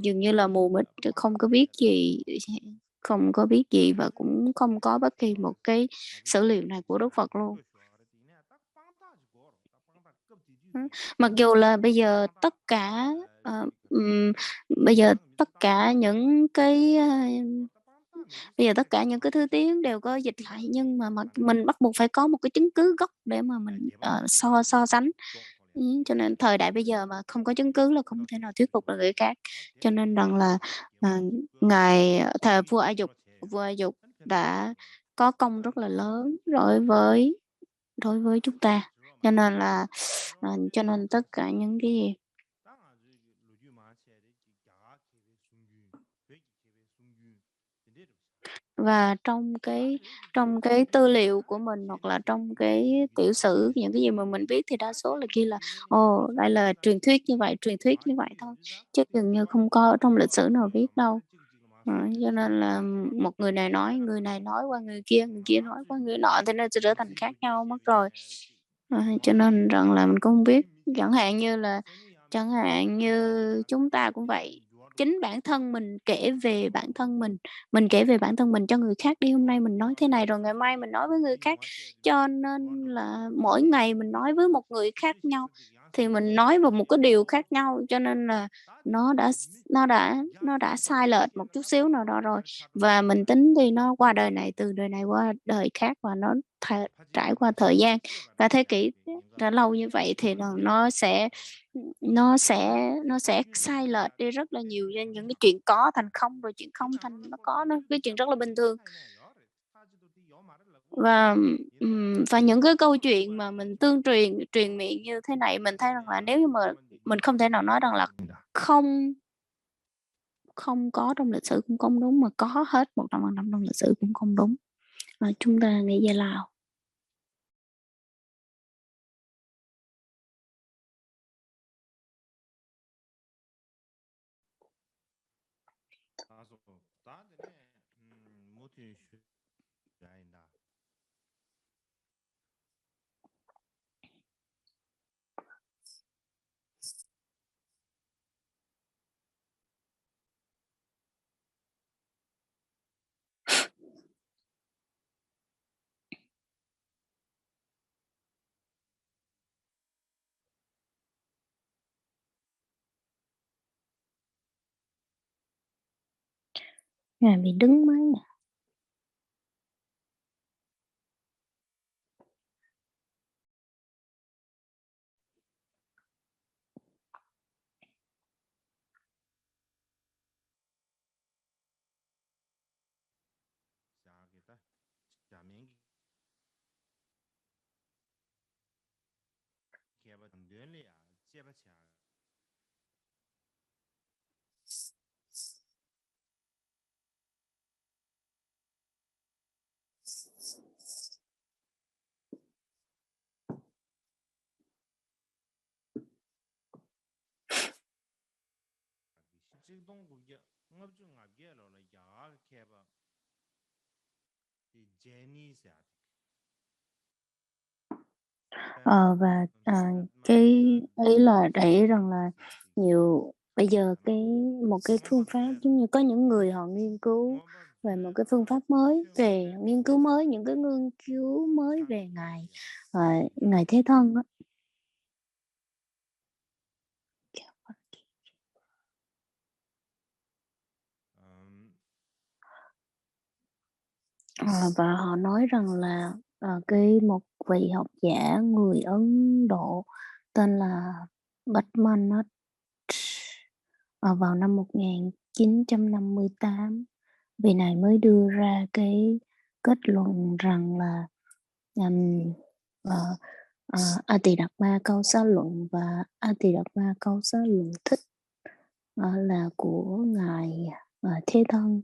dường như là mù mịt, không có biết gì và cũng không có bất kỳ một cái sử liệu nào của Đức Phật luôn. Mặc dù là bây giờ tất cả những cái, bây giờ tất cả những cái thứ tiếng đều có dịch lại, nhưng mà mình bắt buộc phải có một cái chứng cứ gốc để mà mình, so so sánh. Cho nên thời đại bây giờ mà không có chứng cứ là không thể nào thuyết phục được người khác. Cho nên rằng là, à, thời vua A Dục đã có công rất là lớn đối với chúng ta. Cho nên là, cho nên tất cả những cái gì Và trong cái tư liệu của mình hoặc là trong cái tiểu sử, những cái gì mà mình viết thì đa số là ghi là "Ồ, đây là truyền thuyết như vậy thôi", chứ gần như không có ở trong lịch sử nào viết đâu. Cho nên là một người này nói qua người kia nói qua người nọ thì nó sẽ trở thành khác nhau mất rồi. Cho nên rằng là mình cũng hông biết, chẳng hạn như chúng ta cũng vậy, chính bản thân mình kể về bản thân mình kể về bản thân mình cho người khác đi, hôm nay mình nói thế này rồi ngày mai mình nói với người khác, cho nên là mỗi ngày mình nói với một người khác nhau, thì mình nói về một cái điều khác nhau, cho nên là nó đã sai lệch một chút xíu nào đó rồi. Và mình tính thì nó qua đời này, từ đời này qua đời khác và nó trải qua thời gian và thế kỷ đã lâu như vậy thì nó sẽ sai lệch đi rất là nhiều, nên những cái chuyện có thành không, rồi chuyện không thành nó có, nó cái chuyện rất là bình thường. Và, và những cái câu chuyện mà mình truyền miệng như thế này, mình thấy rằng là nếu như mà mình không thể nào nói rằng là không không có trong lịch sử cũng không đúng, mà có hết 100% trong lịch sử cũng không đúng. Chúng ta nghĩ về Lào. Ngài bị đứng máy nè. Và, cái ý là để rằng là bây giờ một cái phương pháp giống như có những người họ nghiên cứu về một cái phương pháp mới, những cái nghiên cứu mới về ờ, Ngài Thế Thân á. Và họ nói rằng là, một vị học giả người Ấn Độ tên là Bachmanand, vào năm 1958, vị này mới đưa ra cái kết luận rằng là, ừm, ờ, Atidatma Câu Xá Luận và Atidatma Câu Xá Luận Thích, là của Ngài, Thế Thân,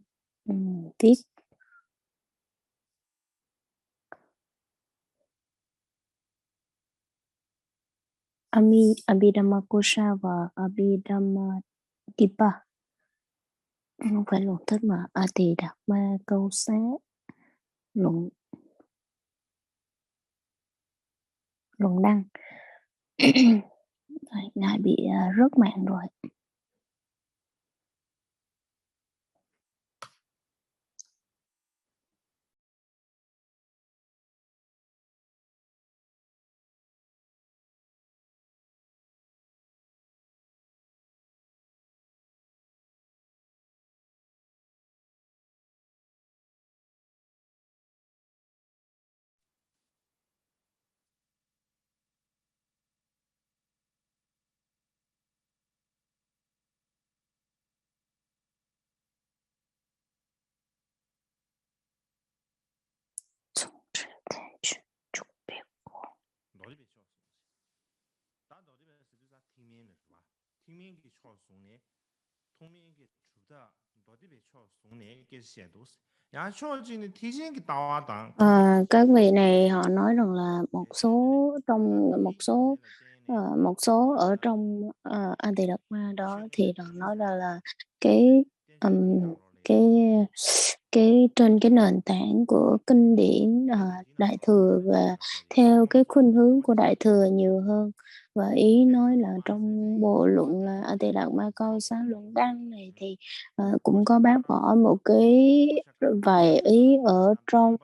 viết. Abhidhammakosha và Abhidhammadippa, không phải luận thích mà Atidatma Câu Xá Luận Luận Đăng. Ngài bị, rớt mạng rồi. 야, 쇼진이 티진기 따와당 칸바지. Các vị này họ nói rằng là một số ở trong Antidatma đó thì họ nói là cái ừm, cái cái trên cái nền tảng của kinh điển Đại thừa và theo cái khuynh hướng của Đại thừa nhiều hơn, và ý nói là trong bộ luận là Antidatma Câu Xá Luận Đăng này thì cũng có bác bỏ một cái vài ý ở trong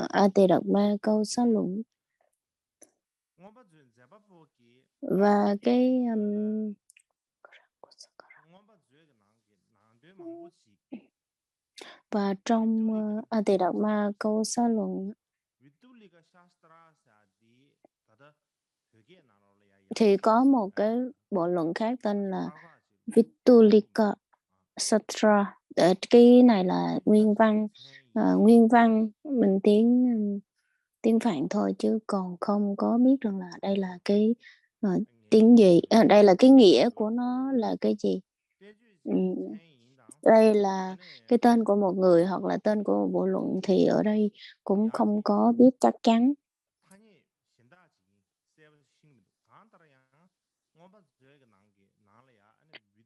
Antidatma Câu Xá Luận. Và cái và trong Antidatma Câu Xá Luận thì có một cái bộ luận khác tên là Vitulika Satra. Cái này là nguyên văn, nguyên văn mình tiếng Phạn thôi chứ còn không có biết rằng là đây là cái tiếng gì, đây là cái nghĩa của nó là cái gì. Đây là cái tên của một người hoặc là tên của một bộ luận thì ở đây cũng không có biết chắc chắn.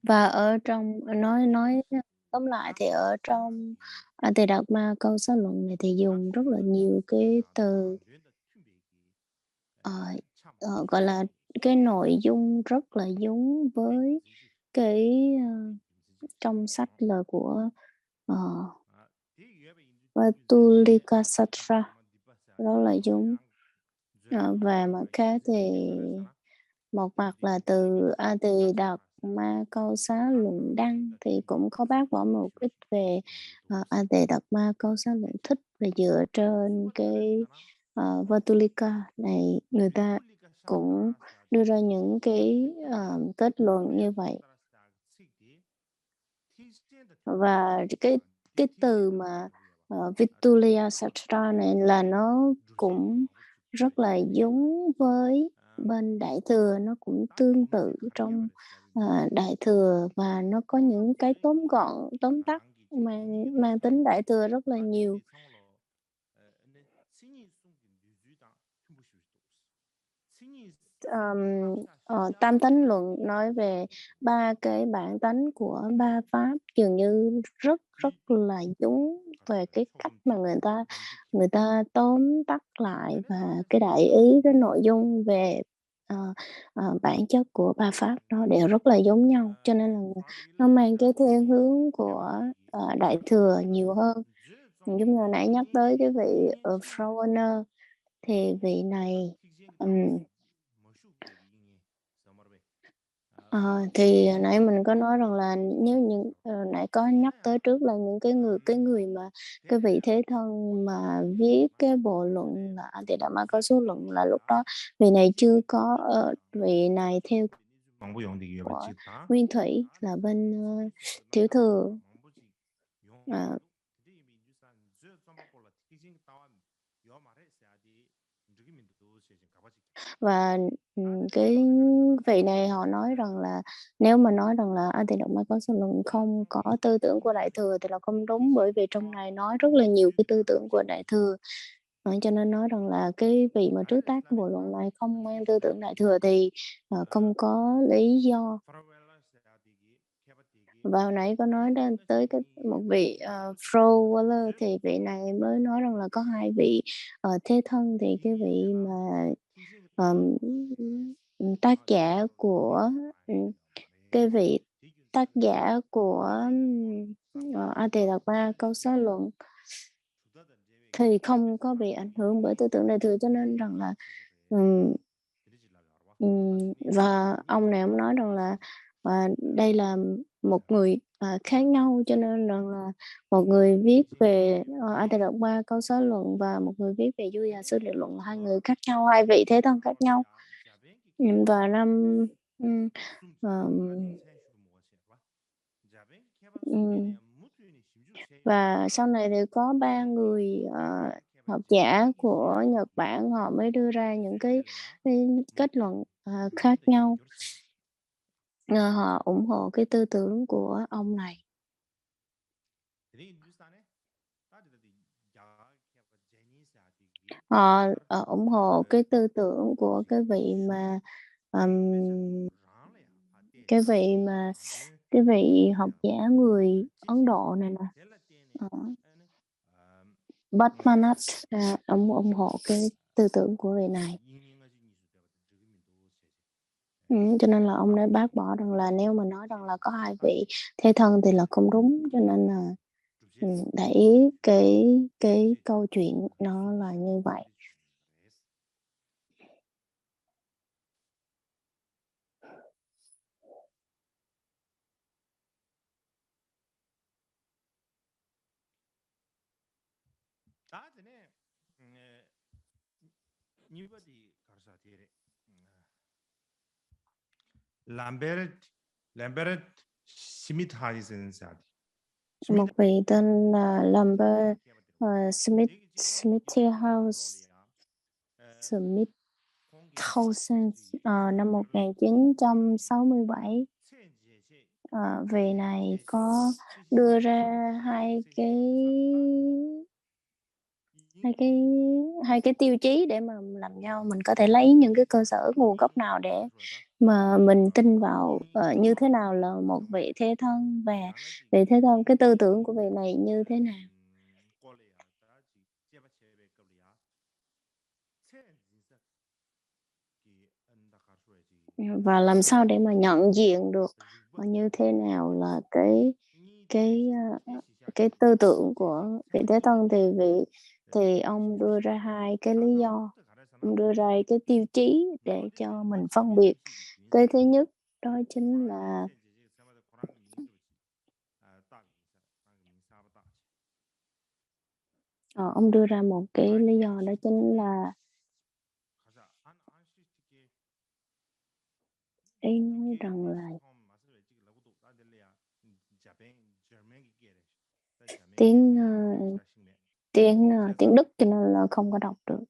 Và ở trong nói tóm lại thì ở trong Antidatma Câu Xá Luận này thì dùng rất là nhiều cái từ gọi là cái nội dung rất là giống với cái trong sách là của Vatulika Satra, đó là giống. Và mặt khác thì một mặt là từ Antidatma Câu Xá Luận Đăng thì cũng có bác bỏ một ít về Antidatma Câu Xá Luận Thích, và dựa trên cái Vatulika này người ta cũng đưa ra những cái kết luận như vậy. Và cái từ mà Vitulia Satra này là nó cũng rất là giống với bên Đại thừa, nó cũng tương tự trong Đại thừa, và nó có những cái tóm gọn tóm tắt mang tính Đại thừa rất là nhiều. Tam tánh luận nói về ba cái bản tánh của ba pháp dường như rất là giống về cái cách mà người ta tóm tắt lại, và cái đại ý, cái nội dung về bản chất của ba pháp đó đều rất là giống nhau, cho nên là nó mang cái thiên hướng của Đại thừa nhiều hơn. Giống như nãy nhắc tới cái vị Frauener thì vị này thì nãy mình có nói rằng là nếu nãy có nhắc tới trước là những cái người mà cái vị Thế Thân mà viết cái bộ luận là Antidatma Câu Xá Luận là lúc đó vị này chưa có vị này theo của Nguyên Thủy là bên Tiểu Thừa. Và cái vị này họ nói rằng là nếu mà nói rằng là Antidatma Câu Xá Luận không có tư tưởng của Đại thừa thì là không đúng, bởi vì trong này nói rất là nhiều cái tư tưởng của Đại thừa. Cho nên nói rằng là cái vị mà trước tác cái bộ luận này không mang tư tưởng Đại thừa thì không có lý do. Và hồi nãy có nói đến tới một vị Frowaller thì vị này mới nói rằng là có hai vị Thế Thân, thì cái vị mà tác giả của cái vị tác giả của Antidatma Câu Xá Luận thì không có bị ảnh hưởng bởi tư tưởng Đại thừa, cho nên rằng là và ông này ông nói rằng là đây là một người khác nhau, cho nên rằng là một người viết về Antidatma Câu Xá Luận và một người viết về Du Già Sư Địa Luận là hai người khác nhau, hai vị Thế Thân khác nhau. Và năm và sau này thì có ba người học giả của Nhật Bản họ mới đưa ra những cái kết luận khác nhau. Họ ủng hộ cái tư tưởng của ông này. Họ ủng hộ cái tư tưởng của ừm, cái vị mà cái vị học giả người Ấn Độ này nè, ờ, Batmanat, ông ủng hộ cái tư tưởng của vị này. Cho nên là ông đã bác bỏ rằng là nếu mà nói rằng là có hai vị thế thân thì là không đúng, cho nên là để ý cái câu chuyện nó là như vậy. Lambert Smith Một vị tên là Lambert Smith Smithhouse Smithhausen năm 1967. Vị này có đưa ra hai cái tiêu chí để mà làm nhau mình có thể lấy những cái cơ sở nguồn gốc nào để mà mình tin vào như thế nào là một vị thế thân, và vị thế thân cái tư tưởng của vị này như thế nào, và làm sao để mà nhận diện được như thế nào là cái cái tư tưởng của vị thế thân. Thì ông đưa ra hai cái lý do, ông đưa ra cái tiêu chí để cho mình phân biệt. Cái thứ nhất đó chính là ông đưa ra một cái lý do đó chính là ý nói rằng là tiếng tiếng Đức cho nên là không có đọc được.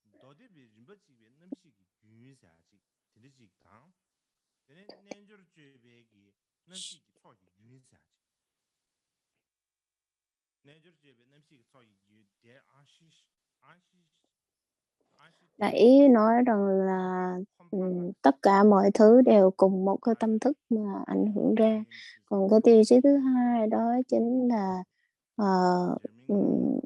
Là ý nói rằng là tất cả mọi thứ đều cùng một cái tâm thức mà ảnh hưởng ra. Còn cái tiêu chí thứ hai đó chính là ừm,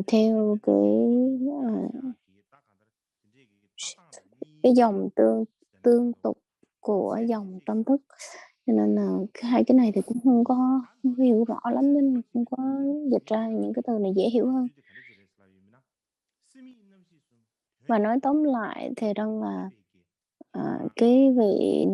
theo cái dòng tương tục của dòng tâm thức, cho nên là hai cái này thì cũng không hiểu rõ lắm nên không có dịch ra những cái từ này dễ hiểu hơn. Và nói tóm lại thì rằng là cái vị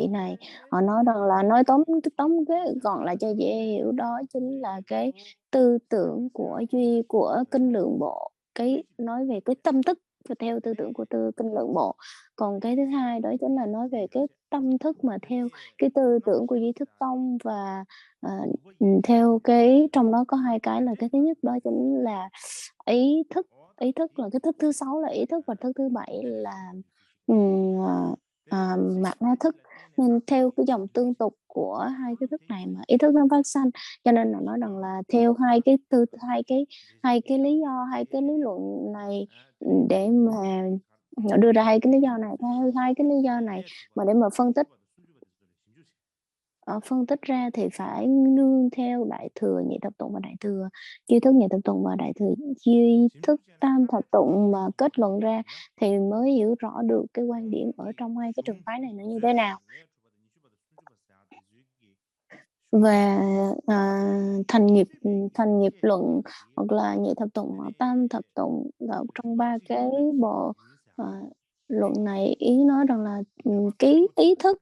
này họ nói rằng là nói tóm tóm cái gọn lại cho dễ hiểu, đó chính là cái tư tưởng của kinh lượng bộ, cái nói về cái tâm thức và theo tư tưởng của kinh lượng bộ. Còn cái thứ hai đó chính là nói về cái tâm thức mà theo cái tư tưởng của Duy Thức Tông, và theo cái trong đó có hai cái, là cái thứ nhất đó chính là ý thức. Ý thức là cái thức thứ sáu là ý thức, và thức thứ bảy là mạt na thức. Nên theo cái dòng tương tục của hai cái thức này mà ý thức nó phát sanh, cho nên là nói rằng là theo hai cái lý do, hai cái lý luận này, để mà họ đưa ra hai cái lý do này, theo hai cái lý do này mà để mà phân tích ra thì phải nương theo Đại thừa Nhị Thập Tụng và Đại thừa Duy Thức Nhị Thập Tụng và Đại thừa Duy Thức Tam Thập Tụng mà kết luận ra, thì mới hiểu rõ được cái quan điểm ở trong hai cái trường phái này nó như thế nào. Và thành nghiệp luận hoặc là Nhị Thập Tụng hoặc Tam Thập Tụng, là trong ba cái bộ luận này, ý nói rằng là cái ý thức,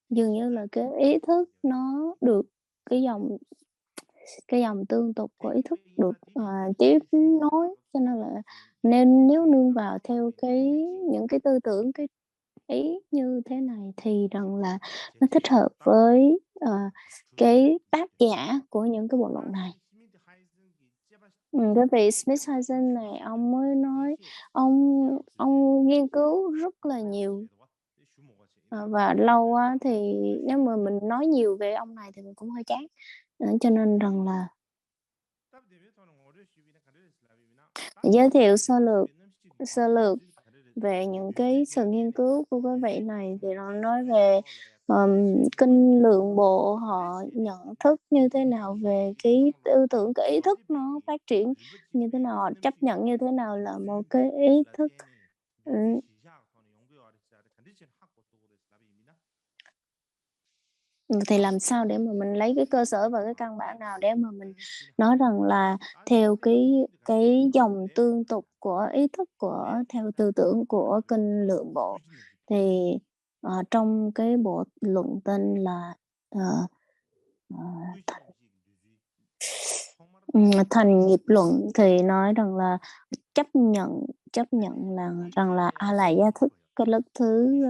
dường như là cái ý thức nó được cái dòng tương tục của ý thức được tiếp nối, cho nên là nên nếu nương vào theo những cái tư tưởng, cái ý như thế này thì rằng là nó thích hợp với cái tác giả của những cái bộ luận này. Cái vị Smithhausen này ông nghiên cứu rất là nhiều Và lâu á thì nếu mà mình nói nhiều về ông này thì mình cũng hơi chán. Cho nên rằng là giới thiệu sơ lược về những cái sự nghiên cứu của cái vị này thì nó nói về kinh lượng bộ họ nhận thức như thế nào về cái tư tưởng, cái ý thức nó phát triển như thế nào, họ chấp nhận như thế nào là một cái ý thức. Ừ, thì làm sao để mà mình lấy cái cơ sở và cái căn bản nào để mà mình nói rằng là theo cái dòng tương tục của ý thức của theo tư tưởng của kinh lượng bộ thì trong cái bộ luận tên là ờ, ờ, thành nghiệp luận thì nói rằng là chấp nhận là rằng là a la gia thức, cái lớp thứ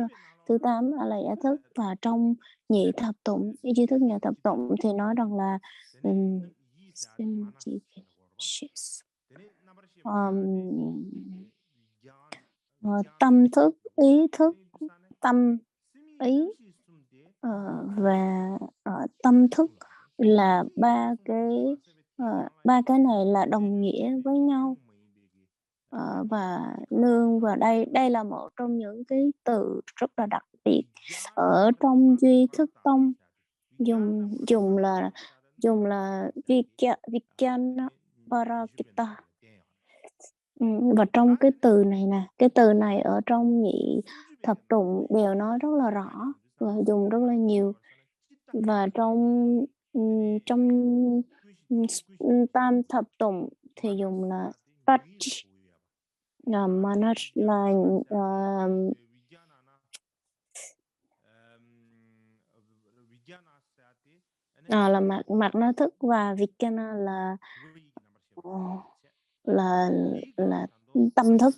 8 a la gia thức, và trong nhị thập tụng, ý chí thức nhị thập tụng thì nói rằng là um, tâm thức, ý thức, tâm ý ờ, và tâm thức là ba cái này là đồng nghĩa với nhau. Và nương vào đây, đây là một trong những cái từ rất là đặc biệt ở trong duy thức tông, dùng dùng là Vijnana Parakita. Và trong cái từ này nè, cái từ này ở trong nhị thập tụng đều nói rất là rõ và dùng rất là nhiều, và trong tam thập tụng thì dùng là Pach, Manas là là mặt nó thức, và Vikana ờ, là là tâm thức.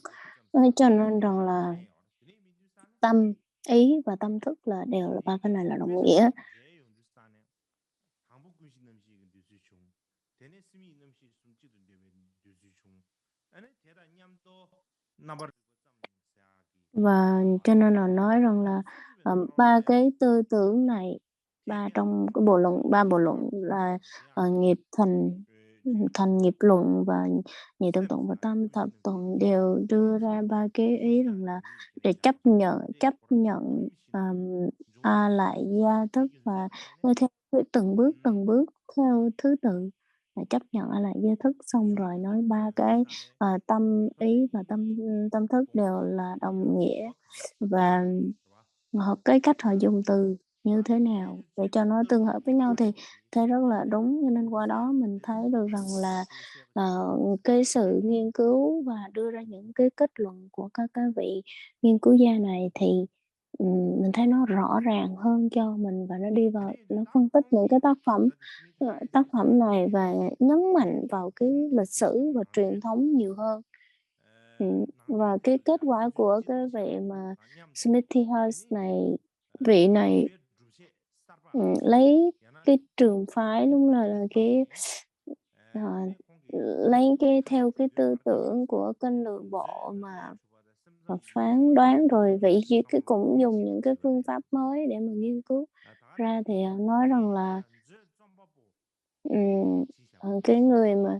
Cho nên rằng là tâm, ý và tâm thức là đều là ba cái này là đồng nghĩa. Và cho nên là nói rằng là ba cái tư tưởng này, trong cái ba bộ luận là nghiệp thành nghiệp luận và nhị tâm tụng và tam thập tụng đều đưa ra ba cái ý rằng là để chấp nhận a lại gia thức, và theo từng bước theo thứ tự là chấp nhận a lại gia thức, xong rồi nói ba cái tâm ý và tâm tâm thức đều là đồng nghĩa, và cái cách họ dùng từ như thế nào để cho nó tương hợp với nhau thì thấy rất là đúng. Cho nên qua đó mình thấy được rằng là cái sự nghiên cứu và đưa ra những cái kết luận của các cái vị nghiên cứu gia này thì mình thấy nó rõ ràng hơn cho mình, và nó đi vào, nó phân tích những cái tác phẩm này và nhấn mạnh vào cái lịch sử và truyền thống nhiều hơn. Và cái kết quả của cái vị mà Smithy House này, vị này lấy cái trường phái, đúng là cái ờ, lấy cái theo cái tư tưởng của kinh lượng bộ mà phán đoán, rồi vị chỉ cái cũng dùng những cái phương pháp mới để mà nghiên cứu ra thì nói rằng là cái người mà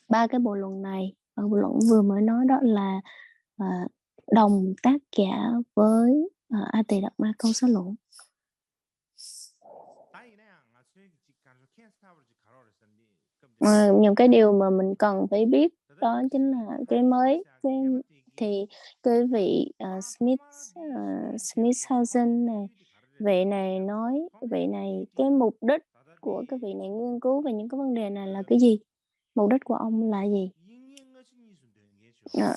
ba cái bộ luận này, bộ luận vừa mới nói đó là à, đồng tác giả với A Tỳ Đạt Ma Câu Xá Luận. Những cái điều mà mình cần phải biết đó chính là thì cái vị Smithhausen này, vị này cái mục đích của cái vị này nghiên cứu về những cái vấn đề này là cái gì, mục đích của ông là gì.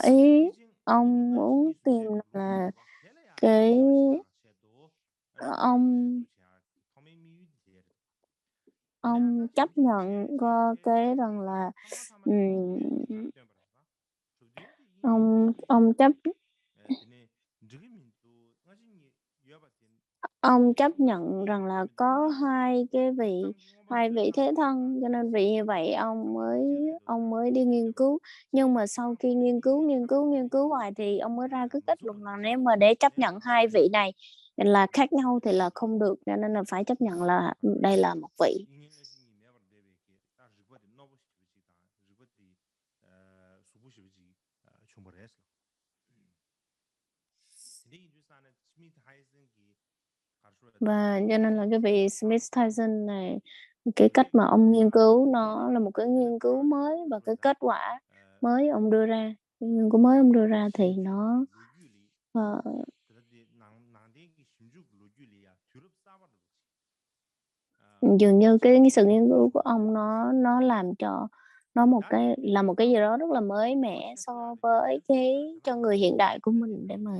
Ý ông muốn tìm là cái ông ông chấp nhận có cái rằng là ông chấp ông chấp nhận rằng là có hai vị thế thân, cho nên vì như vậy ông mới đi nghiên cứu. Nhưng mà sau khi nghiên cứu hoài thì ông mới ra cái kết luận là nếu mà để chấp nhận hai vị này là khác nhau thì là không được, cho nên là phải chấp nhận là đây là một vị. Và cho nên là cái vị Smith Tyson này, cái cách mà ông nghiên cứu nó là một cái nghiên cứu mới, và cái kết quả mới ông đưa ra, cái nghiên cứu mới ông đưa ra thì nó dường như cái sự nghiên cứu của ông nó làm cho nó một cái gì đó rất là mới mẻ so với cái cho người hiện đại của mình, để mà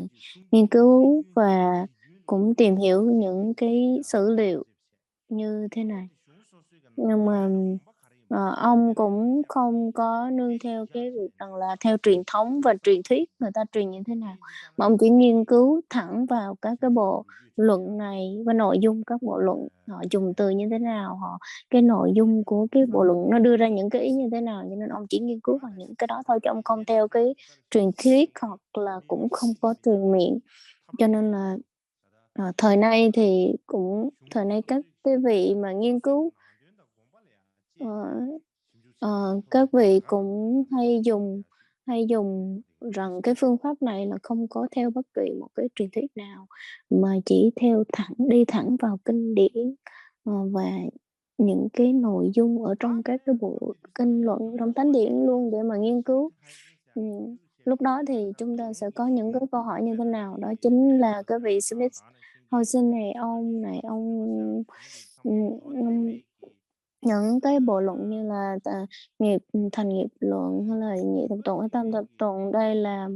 nghiên cứu và cũng tìm hiểu những cái sử liệu như thế này. Nhưng mà ông cũng không có nương theo cái việc rằng là theo truyền thống và truyền thuyết người ta truyền như thế nào, mà ông chỉ nghiên cứu thẳng vào các cái bộ luận này, và nội dung các bộ luận họ dùng từ như thế nào, cái nội dung của cái bộ luận nó đưa ra những cái ý như thế nào, cho nên ông chỉ nghiên cứu bằng những cái đó thôi, chứ ông không theo cái truyền thuyết hoặc là cũng không có truyền miệng. Cho nên là thời nay các cái vị mà nghiên cứu ờ, các vị cũng hay dùng rằng cái phương pháp này là không có theo bất kỳ một cái truyền thuyết nào, mà chỉ đi thẳng vào kinh điển và những cái nội dung ở trong các cái bộ kinh luận trong Thánh điển luôn, để mà nghiên cứu. Ừ. Lúc đó thì chúng ta sẽ có những cái câu hỏi như thế nào, đó chính là cái vị Smith hồi sinh này, ừ, những cái bộ luận như là nghiệp thành nghiệp luận, hay là nhị thập tụng hay tam thập tụng, đây là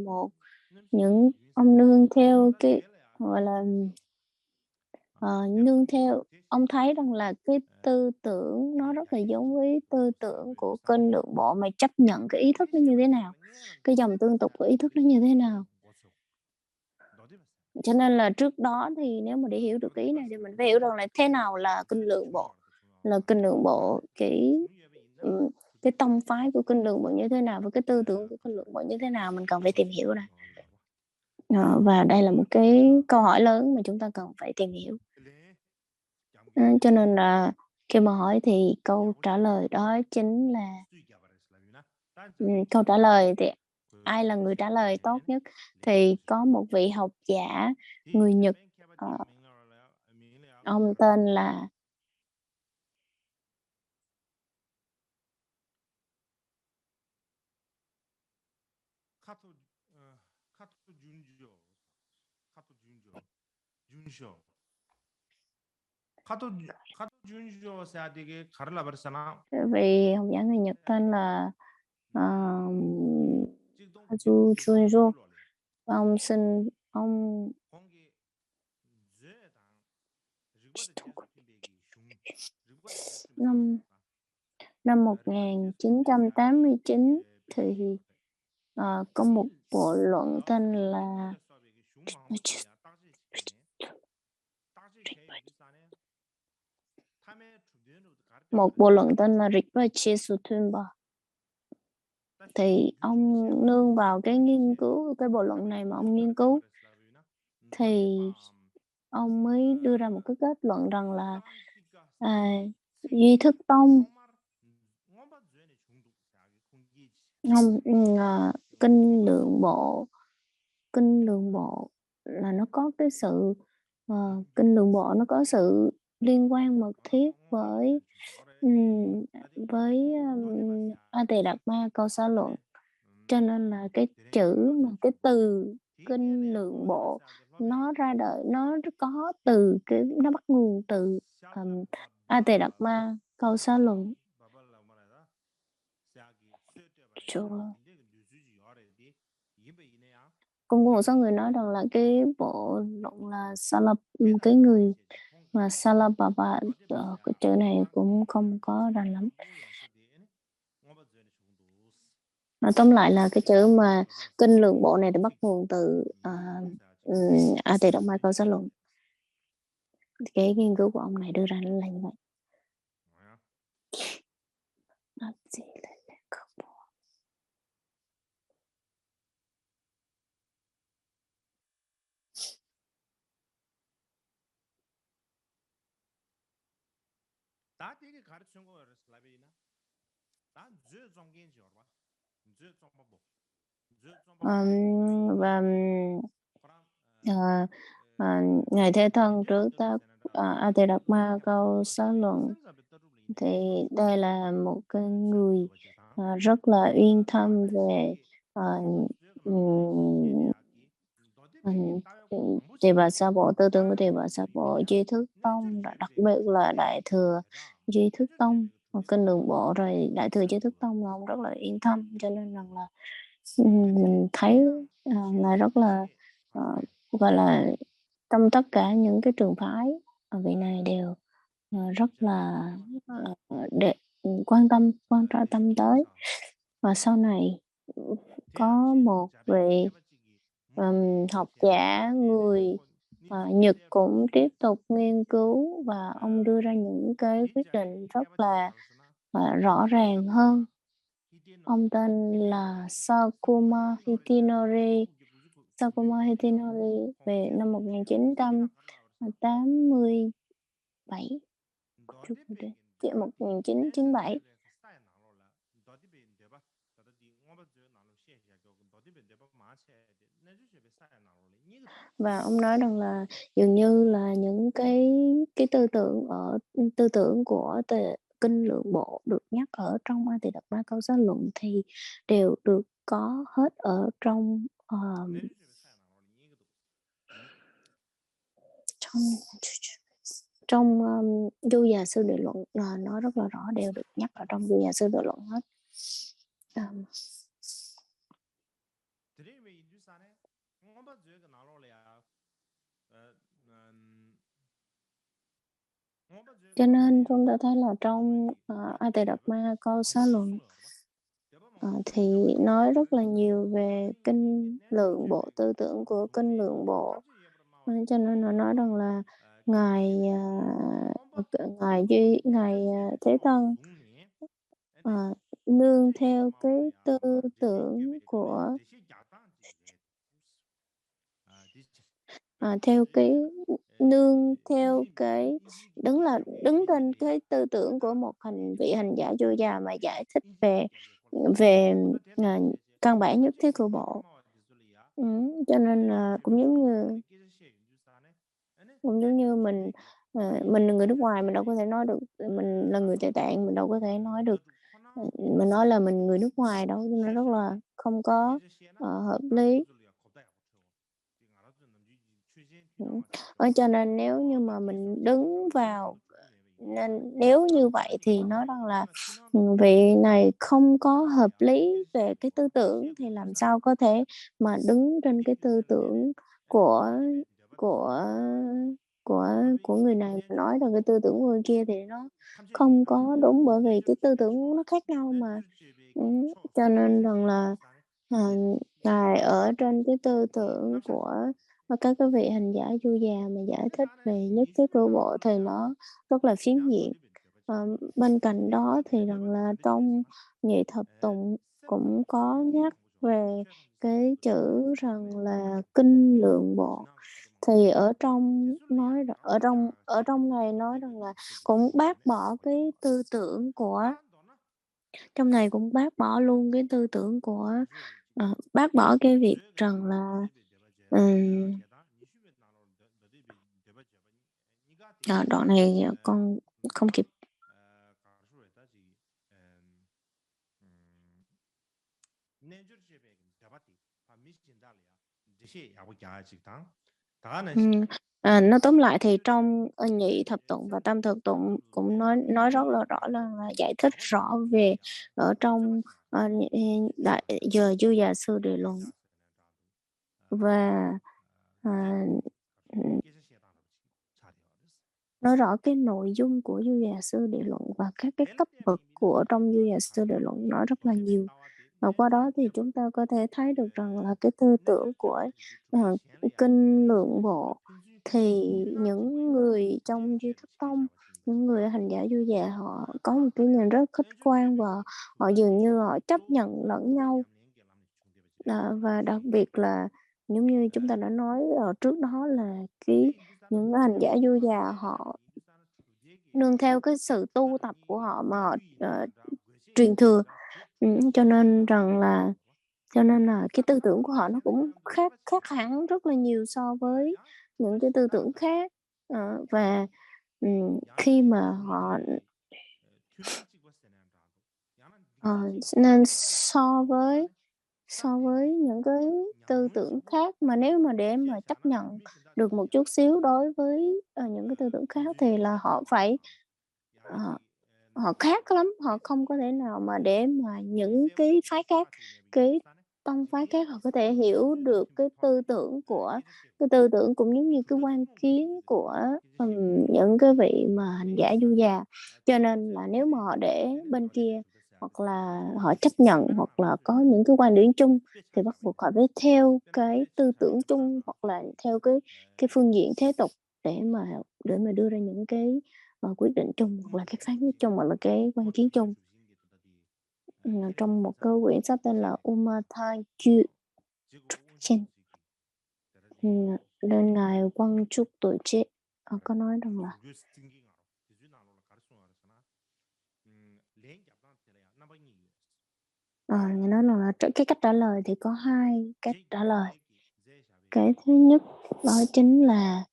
những ông nương theo cái gọi là nương theo, ông thấy rằng là cái tư tưởng nó rất là giống với tư tưởng của kênh lượng bộ, mà chấp nhận cái ý thức nó như thế nào, cái dòng tương tục của ý thức nó như thế nào. Cho nên là trước đó thì nếu mà để hiểu được cái ý này thì mình phải hiểu rằng là thế nào là kinh lượng bộ, cái tông phái của kinh lượng bộ như thế nào, và cái tư tưởng của kinh lượng bộ như thế nào, mình cần phải tìm hiểu này. Và đây là một cái câu hỏi lớn mà chúng ta cần phải tìm hiểu. Cho nên là khi mà hỏi thì câu trả lời đó chính là câu trả lời thì ai là người trả lời tốt nhất, thì có một vị học giả người Nhật, ông tên là vị học giả người Nhật tên là Kazu Junjo. Ông năm năm 1989 thì có một bộ luận tên là Rinpoche Suthunpa. Thì ông nương vào cái nghiên cứu, cái bộ luận này mà ông nghiên cứu, thì ông mới đưa ra một cái kết luận rằng là Duy Thức Tông không, kinh lượng bộ là nó có cái sự kinh lượng bộ nó có sự liên quan mật thiết A Tỳ Đạt Ma Câu Xá Luận. Cho nên là cái từ kinh lượng bộ nó ra đời, nó bắt nguồn từ A Tỳ Đạt Ma Câu Xá Luận. Cũng có một số người nói rằng là cái bộ luận là cái người mà Salababa, cái chữ này cũng không có rành lắm. Nói tóm lại là cái chữ mà kinh lượng bộ này thì bắt nguồn từ A Tỳ Độc Ma Câu Xá Luận. Cái nghiên cứu của ông này đưa ra là như vậy. Nó chỉ là không. 다 되게 가르친 거를 슬라베이나 다 저 정견지 알아 저 정보 저 정보 Và ờ, ờ, Ngài Thế Thân trước tác A Tỳ Đạt Ma Câu Xá Luận, thì đây là một cái người rất là uyên thâm về ừm, Tỳ Bà Sa Bộ, tư tưởng của Tỳ Bà Sa Bộ, Duy Thức Tông, đặc biệt là Đại Thừa Duy Thức Tông, Kinh Lượng Bộ, rồi Đại Thừa Duy Thức Tông là ông rất là yên tâm, cho nên rằng là mình thấy là rất là gọi là trong tất cả những cái trường phái vị này đều rất là để quan trọng tâm tới. Và sau này có một vị học giả người Nhật cũng tiếp tục nghiên cứu, và ông đưa ra những cái quyết định rất là rõ ràng hơn. Ông tên là Sakuma Hidenori. Sakuma Hidenori về năm 1987, chút nữa đi, 1997. Và ông nói rằng là dường như là những cái tư tưởng của kinh Lượng Bộ được nhắc ở trong A Tỳ Đạt Ma Câu Xá Luận thì đều được có hết ở trong trong Du Già Sư Địa Luận, nó rất là rõ, đều được nhắc ở trong Du Già Sư Địa Luận hết. Cho nên chúng ta thấy là trong A Tỳ Đạt Ma Câu Xá Luận thì nói rất là nhiều về kinh Lượng Bộ, tư tưởng của kinh Lượng Bộ. Cho nên nó nói rằng là ngài Thế Thân nương theo cái tư tưởng của nương theo cái đứng trên cái tư tưởng của một vị hành giả vô gia mà giải thích về về căn bản nhất thiết của bộ. Cho nên là cũng giống như mình là người nước ngoài, mình đâu có thể nói được, mình là người Tây Tạng, mình đâu có thể nói được, mình nói là mình người nước ngoài đâu, nó rất là không có hợp lý. Cho nên nếu như mà mình đứng vào, nên nếu như vậy thì nói rằng là vị này không có hợp lý về cái tư tưởng, thì làm sao có thể mà đứng trên cái tư tưởng của của của người này mà nói rằng cái tư tưởng của người kia thì nó không có đúng, bởi vì cái tư tưởng nó khác nhau mà. Cho nên rằng là ngài ở trên cái tư tưởng của các cái vị hành giả du già mà giải thích về nhất thiết của bộ thì nó rất là phiến diện. Bên cạnh đó thì rằng là trong Nhị Thập Tụng cũng có nhắc về cái chữ rằng là kinh Lượng Bộ, thì ở trong này nói rằng là cũng bác bỏ cái tư tưởng của, trong này cũng bác bỏ luôn cái tư tưởng của bác bỏ cái việc rằng là đoạn này con không kịp. Nó tóm lại thì trong Nhị Thập Tụng và Tam Thập Tụng cũng nói rất là rõ, là giải thích rõ về ở trong đại giờ Du Già Sư Địa Luận. Và nói rõ cái nội dung của Du Già Sư Địa Luận và các cái cấp bậc của trong Du Già Sư Địa Luận nói rất là nhiều. Và qua đó thì chúng ta có thể thấy được rằng là cái tư tưởng của kinh Lượng Bộ thì những người trong Duy Thức Tông, những người hành giả vui vẻ họ có một cái nhìn rất khách quan và họ dường như họ chấp nhận lẫn nhau. Và đặc biệt là giống như chúng ta đã nói, trước đó là những cái hành giả vui già họ nương theo cái sự tu tập của họ mà họ, truyền thừa, cho nên là cái tư tưởng của họ nó cũng khác khác hẳn rất là nhiều so với những cái tư tưởng khác. Và, khi mà họ ờ, nên so với những cái tư tưởng khác mà nếu mà để mà chấp nhận được một chút xíu đối với, những cái tư tưởng khác thì là họ phải ờ, họ khác lắm, họ không có thể nào mà để mà những cái phái khác, cái tông phái khác họ có thể hiểu được cái tư tưởng cũng giống như cái quan kiến của, những cái vị mà hành giả du già. Cho nên là nếu mà họ để bên kia hoặc là họ chấp nhận hoặc là có những cái quan điểm chung thì bắt buộc họ phải theo cái tư tưởng chung hoặc là theo cái phương diện thế tục để mà đưa ra những cái, quyết định chung hoặc là cái phán quyết chung hoặc là cái quan kiến chung. Trong một cái quyển sách tên là Umathaju Trukchen, nên Ngài Quang Trúc Tổ Chế, có nói rằng là Ngài nói rằng là cái cách trả lời thì có 2 cách trả lời. Cái thứ nhất đó chính là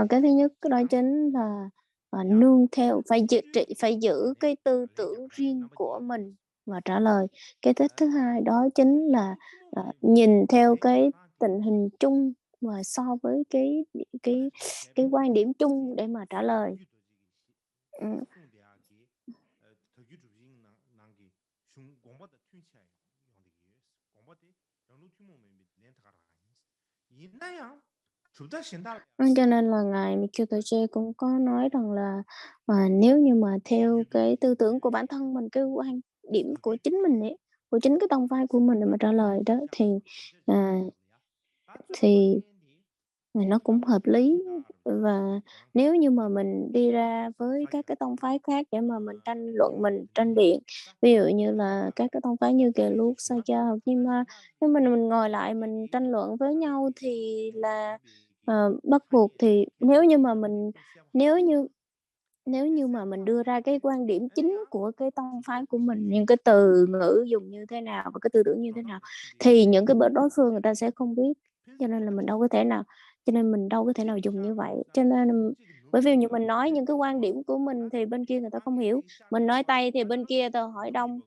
cái thứ nhất đó chính là, nương theo phải giữ cái tư tưởng riêng của mình và trả lời. Cái cách thứ hai đó chính là, nhìn theo cái tình hình chung và so với cái cái quan điểm chung để mà trả lời. Ừm, cho nên là ngài Mikitoche cũng có nói rằng là, nếu như mà theo cái tư tưởng của bản thân mình, cái quan điểm của chính mình ấy, của chính cái tông phái của mình để mà trả lời đó à, thì nó cũng hợp lý. Và nếu như mà mình đi ra với các cái tông phái khác để mà mình tranh luận, mình tranh biện, ví dụ như là các cái tông phái như Gelug, Sakya hoặc Nyingma, nếu mình ngồi lại mình tranh luận với nhau thì là, bắt buộc thì nếu như nếu như mà mình đưa ra cái quan điểm chính của cái tông phái của mình, những cái từ ngữ dùng như thế nào và cái tư tưởng như thế nào, thì những cái bên đối phương người ta sẽ không biết, cho nên là mình đâu có thể nào dùng như vậy. Cho nên bởi vì như mình nói những cái quan điểm của mình thì bên kia người ta không hiểu, mình nói Tây thì bên kia ta hỏi Đông,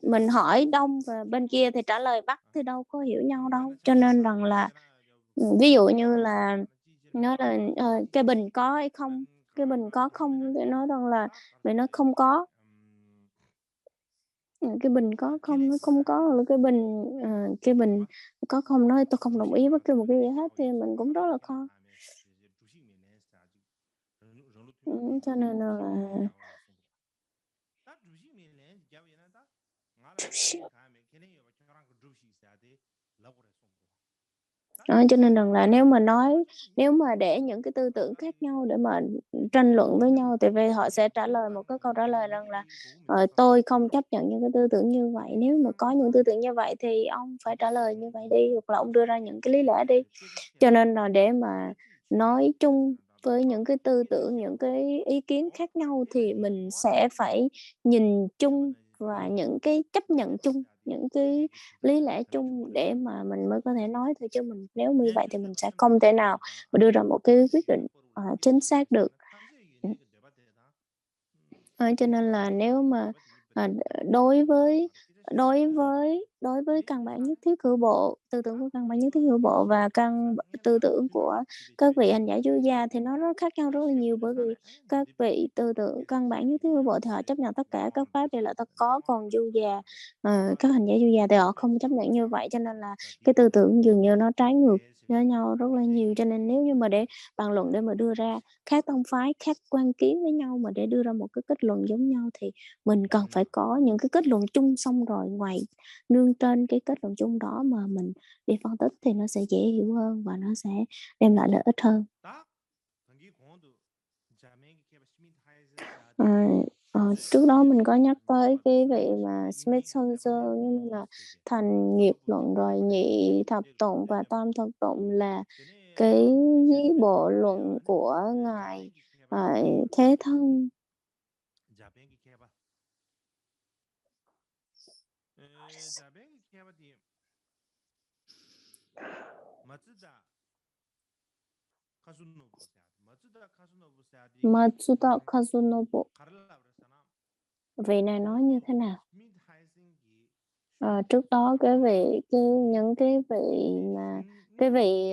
mình hỏi Đông và bên kia thì trả lời Bắc thì đâu có hiểu nhau đâu. Cho nên rằng là, ví dụ như là nói là, cái bình có hay không, cái bình có không để nói rằng là mày nói không có, cái bình có không, nó không có, hoặc là cái bình có không nói tôi không đồng ý bất cứ một cái gì hết thì mình cũng rất là khó. Cho nên là đó, cho nên rằng là nếu mà để những cái tư tưởng khác nhau để mà tranh luận với nhau thì về họ sẽ trả lời một cái câu trả lời rằng là, "Tôi không chấp nhận những cái tư tưởng như vậy, nếu mà có những tư tưởng như vậy thì ông phải trả lời như vậy đi, hoặc là ông đưa ra những cái lý lẽ đi." Cho nên là để mà nói chung với những cái tư tưởng, những cái ý kiến khác nhau thì mình sẽ phải nhìn chung và những cái chấp nhận chung, những cái lý lẽ chung để mà mình mới có thể nói thôi, chứ nếu như vậy thì mình sẽ không thể nào mà đưa ra một cái quyết định, chính xác được. Ừm. Cho nên là nếu mà, đối với đối với căn bản nhất thiết hữu bộ, tư tưởng của căn bản nhất thiết hữu bộ và tư tưởng của các vị hành giả出gia thì nó khác nhau rất là nhiều, bởi vì các vị tư tưởng căn bản nhất thiết hữu bộ thì họ chấp nhận tất cả các pháp đều là tất có, còn du già, các hành giả du già thì họ không chấp nhận như vậy, cho nên là cái tư tưởng dường như nó trái ngược với nhau rất là nhiều. Cho nên nếu như mà để bàn luận để mà đưa ra khác tông phái, khác quan kiến với nhau mà để đưa ra một cái kết luận giống nhau thì mình cần phải có những cái kết luận chung, xong rồi nương trên cái kết luận chung đó mà mình đi phân tích thì nó sẽ dễ hiểu hơn và nó sẽ đem lại lợi ích hơn. Trước đó mình có nhắc tới cái vị mà Smith-Soldier, nhưng mà thành nghiệp luận rồi nhị thập tụng và tam thập tụng là cái bộ luận của ngài Thế Thân. Matsuda Kazunobu, vị này nói như thế nào? Trước đó những cái vị mà cái vị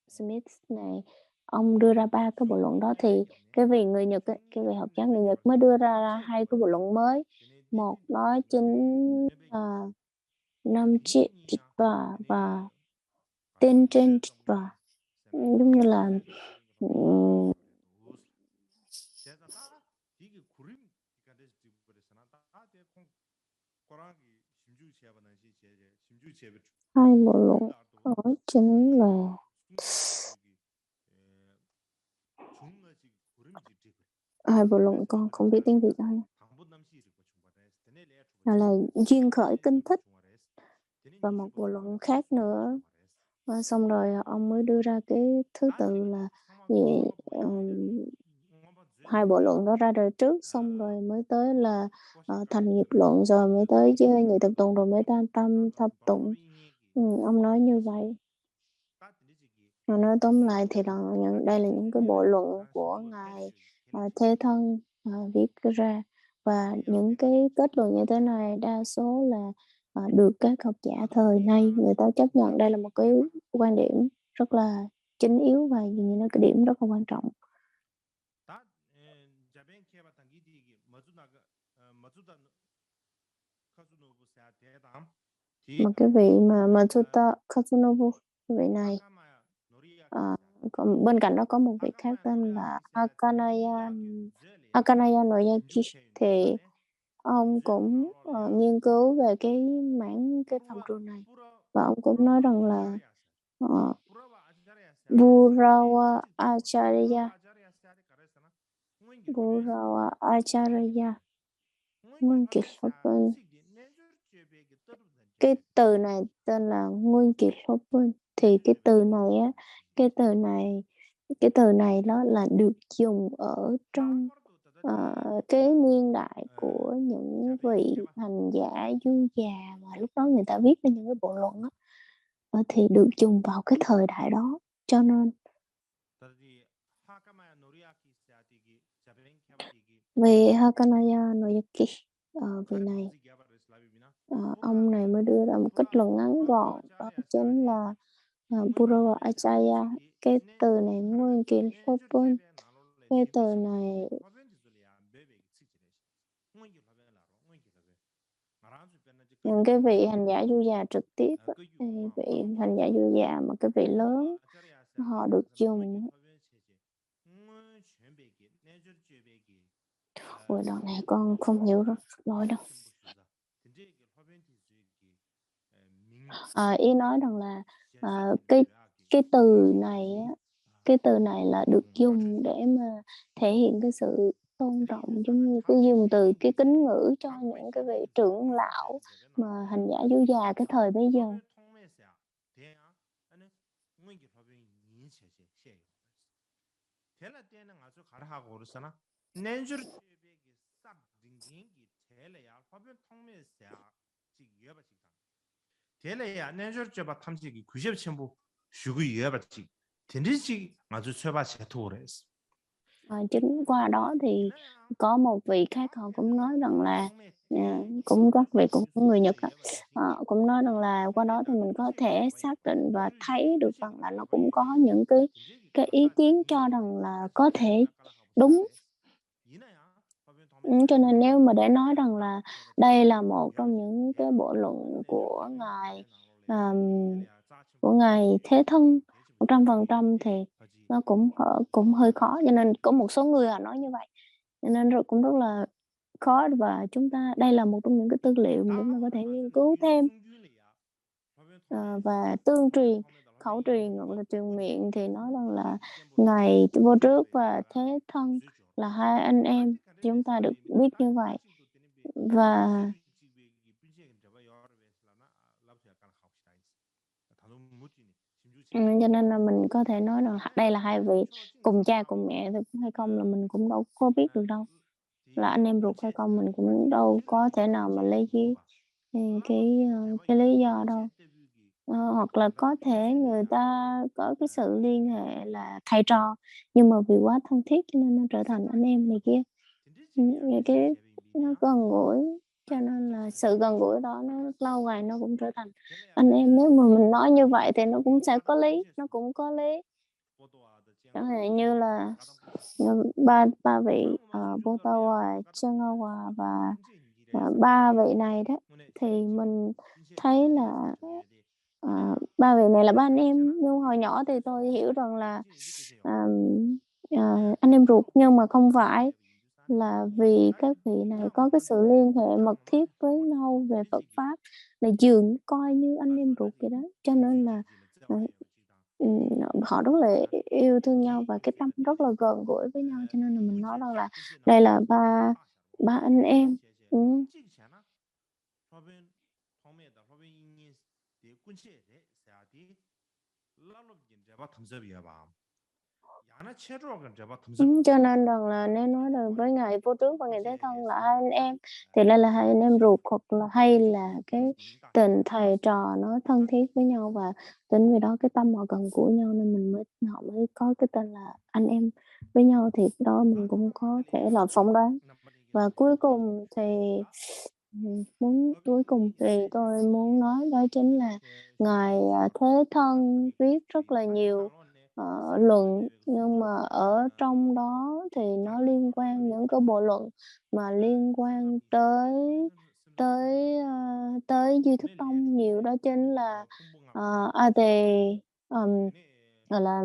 Smith này, ông đưa ra 3 cái bộ luận đó, thì cái vị người Nhật ấy, cái vị học giả người Nhật mới đưa ra 2 cái bộ luận mới. Một đó chính là Namchi Kitwa và Tenjen Kitwa, giống như là hai bộ luận đó chính là hai bộ luận, con không biết tiếng Việt đâu, là duyên khởi kinh thích và một bộ luận khác nữa. Và xong rồi ông mới đưa ra cái thứ tự là gì, hai bộ luận đó ra đời trước, xong rồi mới tới là thành nghiệp luận, rồi mới tới nhị thập tụng, rồi mới tam thập tụng. Ông nói như vậy. Mà nói tóm lại thì đây là những cái bộ luận của ngài Thế Thân viết ra, và những cái kết luận như thế này đa số là được các học giả thời nay người ta chấp nhận đây là một cái quan điểm rất là chính yếu và dường như là cái điểm rất là quan trọng. Mà cái vị mà Matsuda Kazunobu, cái vị này bên cạnh đó có một vị khác tên là Akanaya Noyaki, thì ông cũng nghiên cứu về cái phạm trù này, và ông cũng nói rằng là Burawa Acharya Nguyên Kiệt Pháp Vân, cái từ này tên là Nguyên Kiệt Pháp Vân, thì cái từ này đó là được dùng ở trong cái niên đại của những vị hành giả du già mà lúc đó người ta viết ra những cái bộ luận đó, thì được dùng vào cái thời đại đó, cho nên về Hakanaya Noyaki, vị này ông này mới đưa ra một kết luận ngắn gọn, đó chính là Burawa Acharya. Cái từ này Nguyên Kiệt Pháp Vân, cái từ này những cái vị hành giả du già trực tiếp, vị hành giả du già mà cái vị lớn họ được dùng. Ôi, đoạn này con không hiểu rồi đâu. Ý nói rằng là cái từ này là được dùng để mà thể hiện cái sự tôn trọng, giống như cái dùng từ cái kính ngữ cho những cái vị trưởng lão mà hành giả du già cái thời bấy giờ. Chính qua đó thì có một vị khác họ cũng nói rằng là cũng các vị cũng người Nhật cũng nói rằng là qua đó thì mình có thể xác định và thấy được rằng là nó cũng có những cái ý kiến cho rằng là có thể đúng. Cho nên nếu mà để nói rằng là đây là một trong những cái bộ luận của ngài Thế Thân 100% thì nó cũng hơi khó, cho nên có một số người họ nói như vậy, cho nên cũng rất là khó, và đây là một trong những cái tư liệu mà chúng ta có thể nghiên cứu thêm. và tương truyền, khẩu truyền hoặc là truyền miệng thì nói rằng là ngày vô trước và thế thân là hai anh em, chúng ta được biết như vậy. Và cho nên là mình có thể nói rằng đây là hai vị cùng cha cùng mẹ thôi hay không là mình cũng đâu có biết được đâu, là anh em ruột hay không mình cũng đâu có thể nào mà lấy cái lý do đâu. Hoặc là có thể người ta có cái sự liên hệ là thầy trò, nhưng mà vì quá thân thiết cho nên nó trở thành anh em này kia. Những cái nó gần gũi, cho nên là sự gần gũi đó nó lâu ngày nó cũng trở thành anh em. Nếu mà mình nói như vậy thì nó cũng sẽ có lý, nó cũng có lý. Chẳng hạn như là ba vị Bồ Tát, Chân Hòa và ba vị này đó, thì mình thấy là ba vị này là ba anh em. Nhưng hồi nhỏ thì tôi hiểu rằng là anh em ruột, nhưng mà không phải, là vì các vị này có cái sự liên hệ mật thiết với nhau về Phật pháp, là dường coi như anh em ruột vậy đó, cho nên là ờ, ừ, họ rất là yêu thương nhau và cái tâm rất là gần gũi với nhau, cho nên là mình nói rằng là đây là ba ba anh em. Ừ. Cho nên rằng là nếu nói được với ngày vô trước và ngày thế thân là hai anh em thì đây là hai anh em ruột, hoặc là hay là cái tình thầy trò nó thân thiết với nhau, và tính vì đó cái tâm họ gần gũi nhau nên họ mới có cái tên là anh em với nhau, thì đó mình cũng có thể là phỏng đoán. Và cuối cùng thì tôi muốn nói đó chính là ngài Thế Thân viết rất là nhiều luận, nhưng mà ở trong đó thì nó liên quan những cái bộ luận mà liên quan tới tới tới Duy Thức Tông nhiều, đó chính là thì gọi là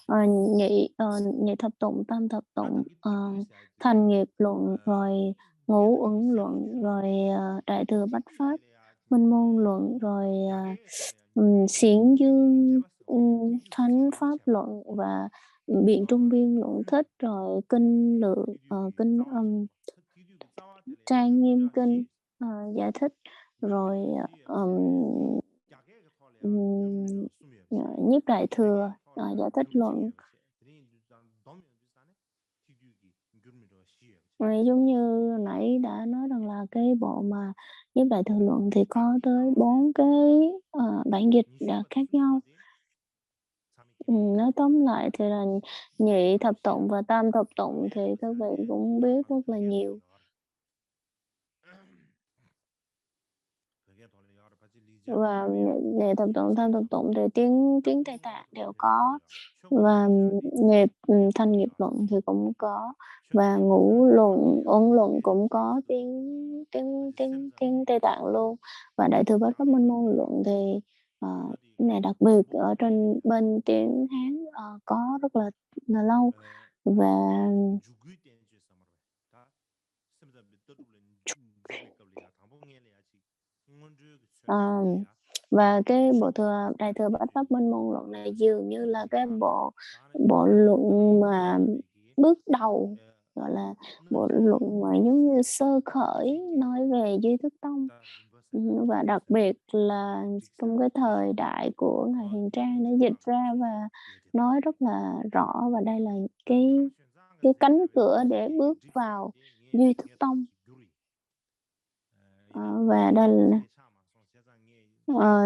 ờ, nhị thập tụng, tam thập tụng, thành nghiệp luận, rồi ngũ uẩn luận, rồi đại thừa bách pháp minh môn luận, rồi xiển dương thánh pháp luận, và biện trung biên luận thích, rồi kinh lượng kinh trang nghiêm kinh giải thích, rồi nhiếp đại thừa giải thích luận. Giống như nãy đã nói rằng là cái bộ mà nhiếp đại thừa luận thì có tới 4 cái bản dịch khác nhau. Nói tóm lại thì là nhị thập tụng và tam thập tụng thì các vị cũng biết rất là nhiều. Và nhị thập tụng, tam thập tụng thì tiếng Tây Tạng đều có, và thanh nghiệp luận thì cũng có, và ngũ luận uẩn luận cũng có tiếng Tây Tạng luôn, và đại thừa bát pháp minh môn luận thì này đặc biệt ở trên bên tiếng Hán có rất là lâu. Và và cái bộ thừa đại thừa bát pháp minh môn luận này dường như là cái bộ luận mà bước đầu, gọi là bộ luận mà giống như sơ khởi nói về Duy Thức Tông. Và đặc biệt là trong cái thời đại của ngài Hiền Trang đã dịch ra và nói rất là rõ, và đây là cái cánh cửa để bước vào Duy Thức Tông. Và đây là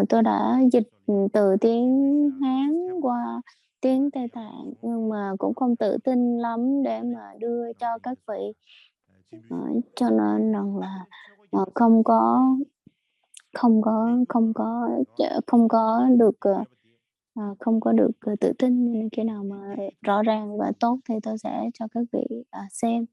tôi đã dịch từ tiếng Hán qua tiếng Tây Tạng, nhưng mà cũng không tự tin lắm để mà đưa cho các vị. Cho nên rằng là không có không có không có không có được không có được tự tin, nên khi nào mà rõ ràng và tốt thì tôi sẽ cho các vị xem.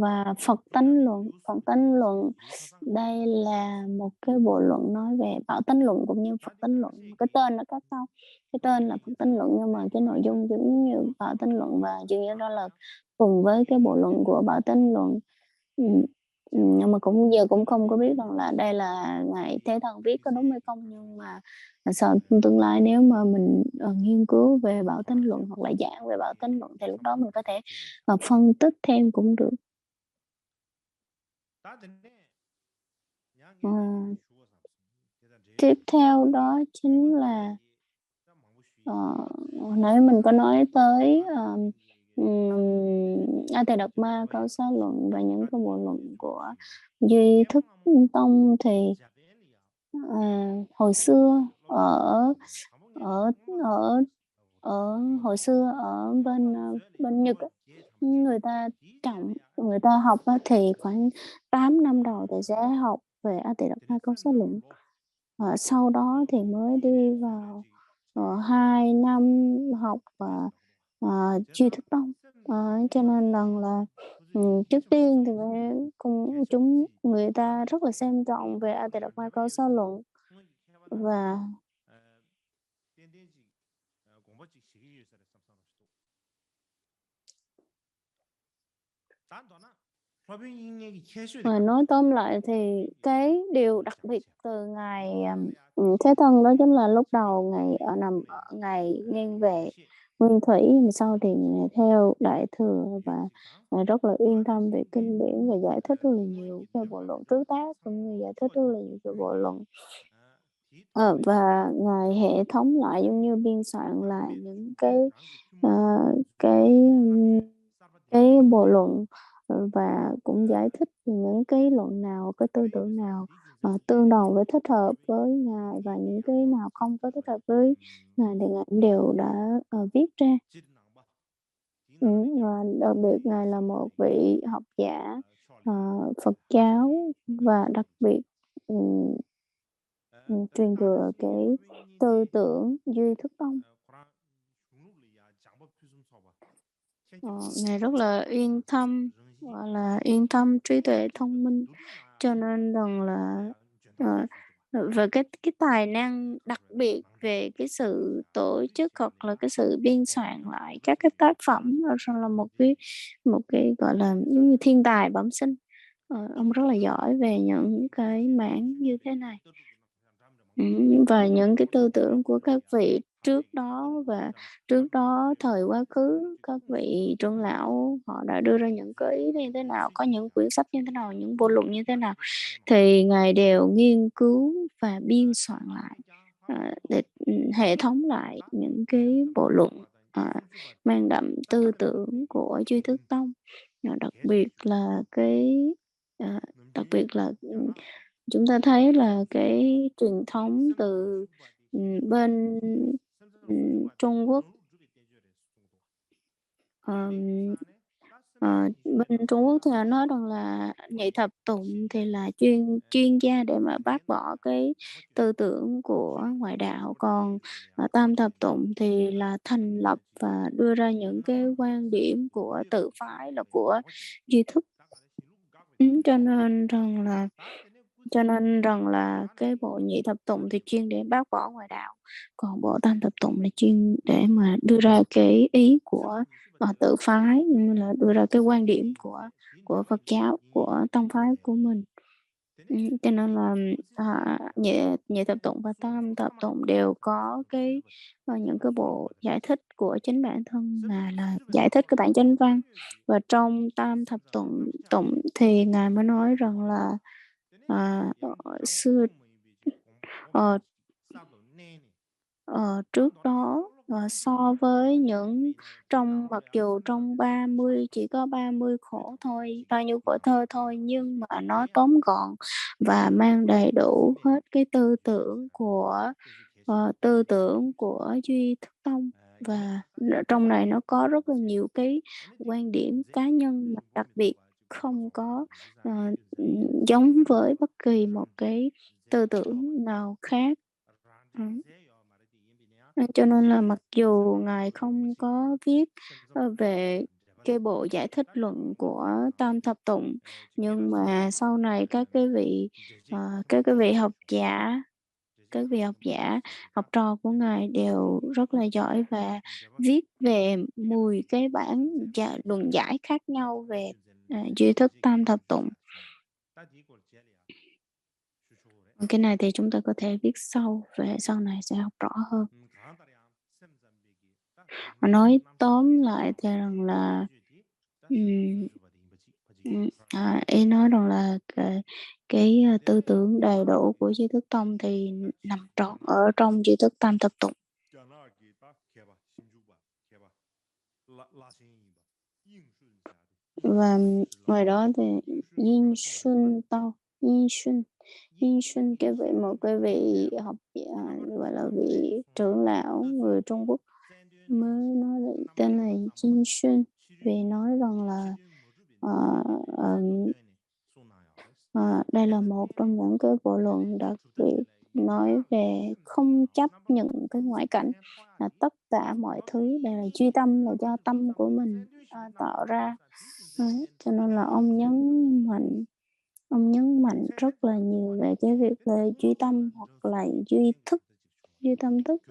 Và Phật tánh luận. Phật tánh luận đây là một cái bộ luận nói về Bảo tánh luận cũng như Phật tánh luận. Cái tên nó khác nhau. Cái tên là Phật tánh luận nhưng mà cái nội dung giống như Bảo tánh luận, và dường như đó là cùng với cái bộ luận của Bảo tánh luận. Ừ. Nhưng mà cũng giờ cũng không có biết rằng là đây là ngài Thế Thần viết có đúng hay không, nhưng mà sau tương lai nếu mà mình nghiên cứu về Bảo tánh luận hoặc là giảng về Bảo tánh luận thì lúc đó mình có thể phân tích thêm cũng được. Ờ, Tiếp theo đó chính là hồi nãy mình có nói tới A Tỳ Đạt Ma, Cao Xá luận và những cái bộ luận của Duy Thức Tông. Thì hồi xưa ở ở ở ở hồi xưa ở bên Nhật á, người ta người ta học á, thì khoảng 8 năm đầu thì sẽ học về A Tỳ Đạt Ma Câu Xá luận. Sau đó thì mới đi vào 2 năm học Duy Thức Tông. Cho nên rằng là trước tiên thì cùng người ta rất là xem trọng về A Tỳ Đạt Ma Câu Xá luận. Và nói tóm lại thì cái điều đặc biệt từ ngày Thế Thân đó chính là lúc đầu ngày ngày nghiêng về Nguyên Thủy, sau thì ngày theo Đại Thừa, và ngài rất là uyên thâm về kinh điển và giải thích rất là nhiều cái bộ luận tứ tác, cũng như giải thích rất là nhiều cái bộ luận. Và ngài hệ thống lại giống như biên soạn lại những ờ, cái cái bộ luận, và cũng giải thích những cái luận nào, cái tư tưởng nào tương đồng với thích hợp với ngài, và những cái nào không có thích hợp với ngài thì ngài cũng đều đã viết ra. Và đặc biệt ngài là một vị học giả Phật giáo, và đặc biệt truyền thừa cái tư tưởng Duy Thức Tông. Ngài rất là yên tâm, gọi là yên tâm, trí tuệ thông minh, cho nên rằng là và cái tài năng đặc biệt về cái sự tổ chức hoặc là cái sự biên soạn lại các cái tác phẩm, đó là một cái gọi là giống như thiên tài bẩm sinh. Ông rất là giỏi về những cái mảng như thế này. Và những cái tư tưởng của các vị trước đó, và trước đó thời quá khứ, các vị trưởng lão họ đã đưa ra những cái ý như thế nào, có những quyển sách như thế nào, những bộ luận như thế nào, thì ngài đều nghiên cứu và biên soạn lại để hệ thống lại những cái bộ luận mang đậm tư tưởng của Duy Thức Tông. Đặc biệt là đặc biệt là chúng ta thấy là cái truyền thống từ bên Trung Quốc. Bên Trung Quốc thì họ nói rằng là nhị thập tụng thì là chuyên gia để mà bác bỏ cái tư tưởng của ngoại đạo, còn tam thập tụng thì là thành lập và đưa ra những cái quan điểm của tự phái, là của duy thức. Cho nên rằng là cái bộ nhị thập tụng thì chuyên để bác bỏ ngoại đạo, còn bộ tam thập tụng là chuyên để mà đưa ra cái ý của tự phái, như là đưa ra cái quan điểm của Phật giáo, của tông phái của mình. Cho nên là nhị thập tụng và tam thập tụng đều có những cái bộ giải thích của chính bản thân, là giải thích cái bản chánh văn. Và trong tam thập tụng thì ngài mới nói rằng là xưa trước đó, so với mặc dù trong 30 chỉ có 30 khổ thôi, bao nhiêu khổ thơ thôi, nhưng mà nó tóm gọn và mang đầy đủ hết cái tư tưởng của Duy Thức Tông. Và trong này nó có rất là nhiều cái quan điểm cá nhân, mà đặc biệt không có giống với bất kỳ một cái tư tưởng nào khác. Cho nên là mặc dù Ngài không có viết về cái bộ giải thích luận của Tam Thập Tụng, nhưng mà sau này các cái vị học giả, học trò của Ngài đều rất là giỏi và viết về 10 cái bản luận giải khác nhau về duy thức Tam Thập Tụng. Cái này thì chúng ta có thể viết sau này sẽ học rõ hơn. Nói tóm lại thì rằng là ý nói rằng là cái tư tưởng đầy đủ của duy thức tông thì nằm trọn ở trong duy thức Tam Thập Tụng. Và ngoài đó thì Yin Xuân một cái vị học giả gọi là vị trưởng lão người Trung Quốc mới nói tên là Yin Xuân, vì nói rằng là đây là một trong những cái bộ luận đặc biệt nói về không chấp nhận cái ngoại cảnh, là tất cả mọi thứ đều là duy tâm, là do tâm của mình tạo ra. Cho nên là ông nhấn mạnh rất là nhiều về cái việc là duy tâm hoặc là duy tâm thức.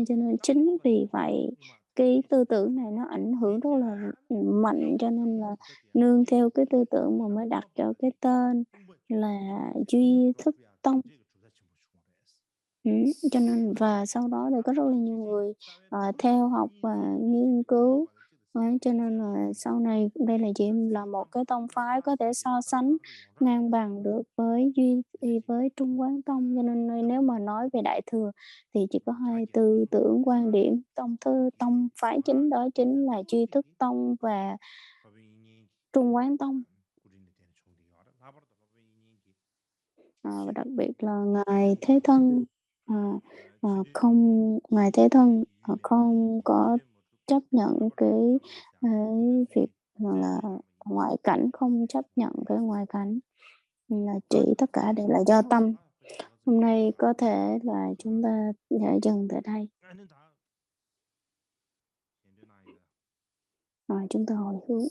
Cho nên chính vì vậy cái tư tưởng này nó ảnh hưởng rất là mạnh, cho nên là nương theo cái tư tưởng mà mới đặt cho cái tên là duy thức tông. Cho nên và sau đó thì có rất là nhiều người theo học và nghiên cứu. Cho nên là sau này đây là chỉ là một cái tông phái có thể so sánh ngang bằng được với Trung Quán Tông. Cho nên nếu mà nói về Đại Thừa thì chỉ có hai tư tưởng quan điểm tông phái chính, đó chính là Duy Thức Tông và Trung Quán Tông. Và đặc biệt là Ngài Thế Thân không có chấp nhận cái việc là ngoại cảnh, không chấp nhận cái ngoại cảnh, là chỉ tất cả đều là do tâm. Hôm nay có thể là chúng ta sẽ dừng tại đây. Chúng ta hồi hướng.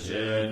Jai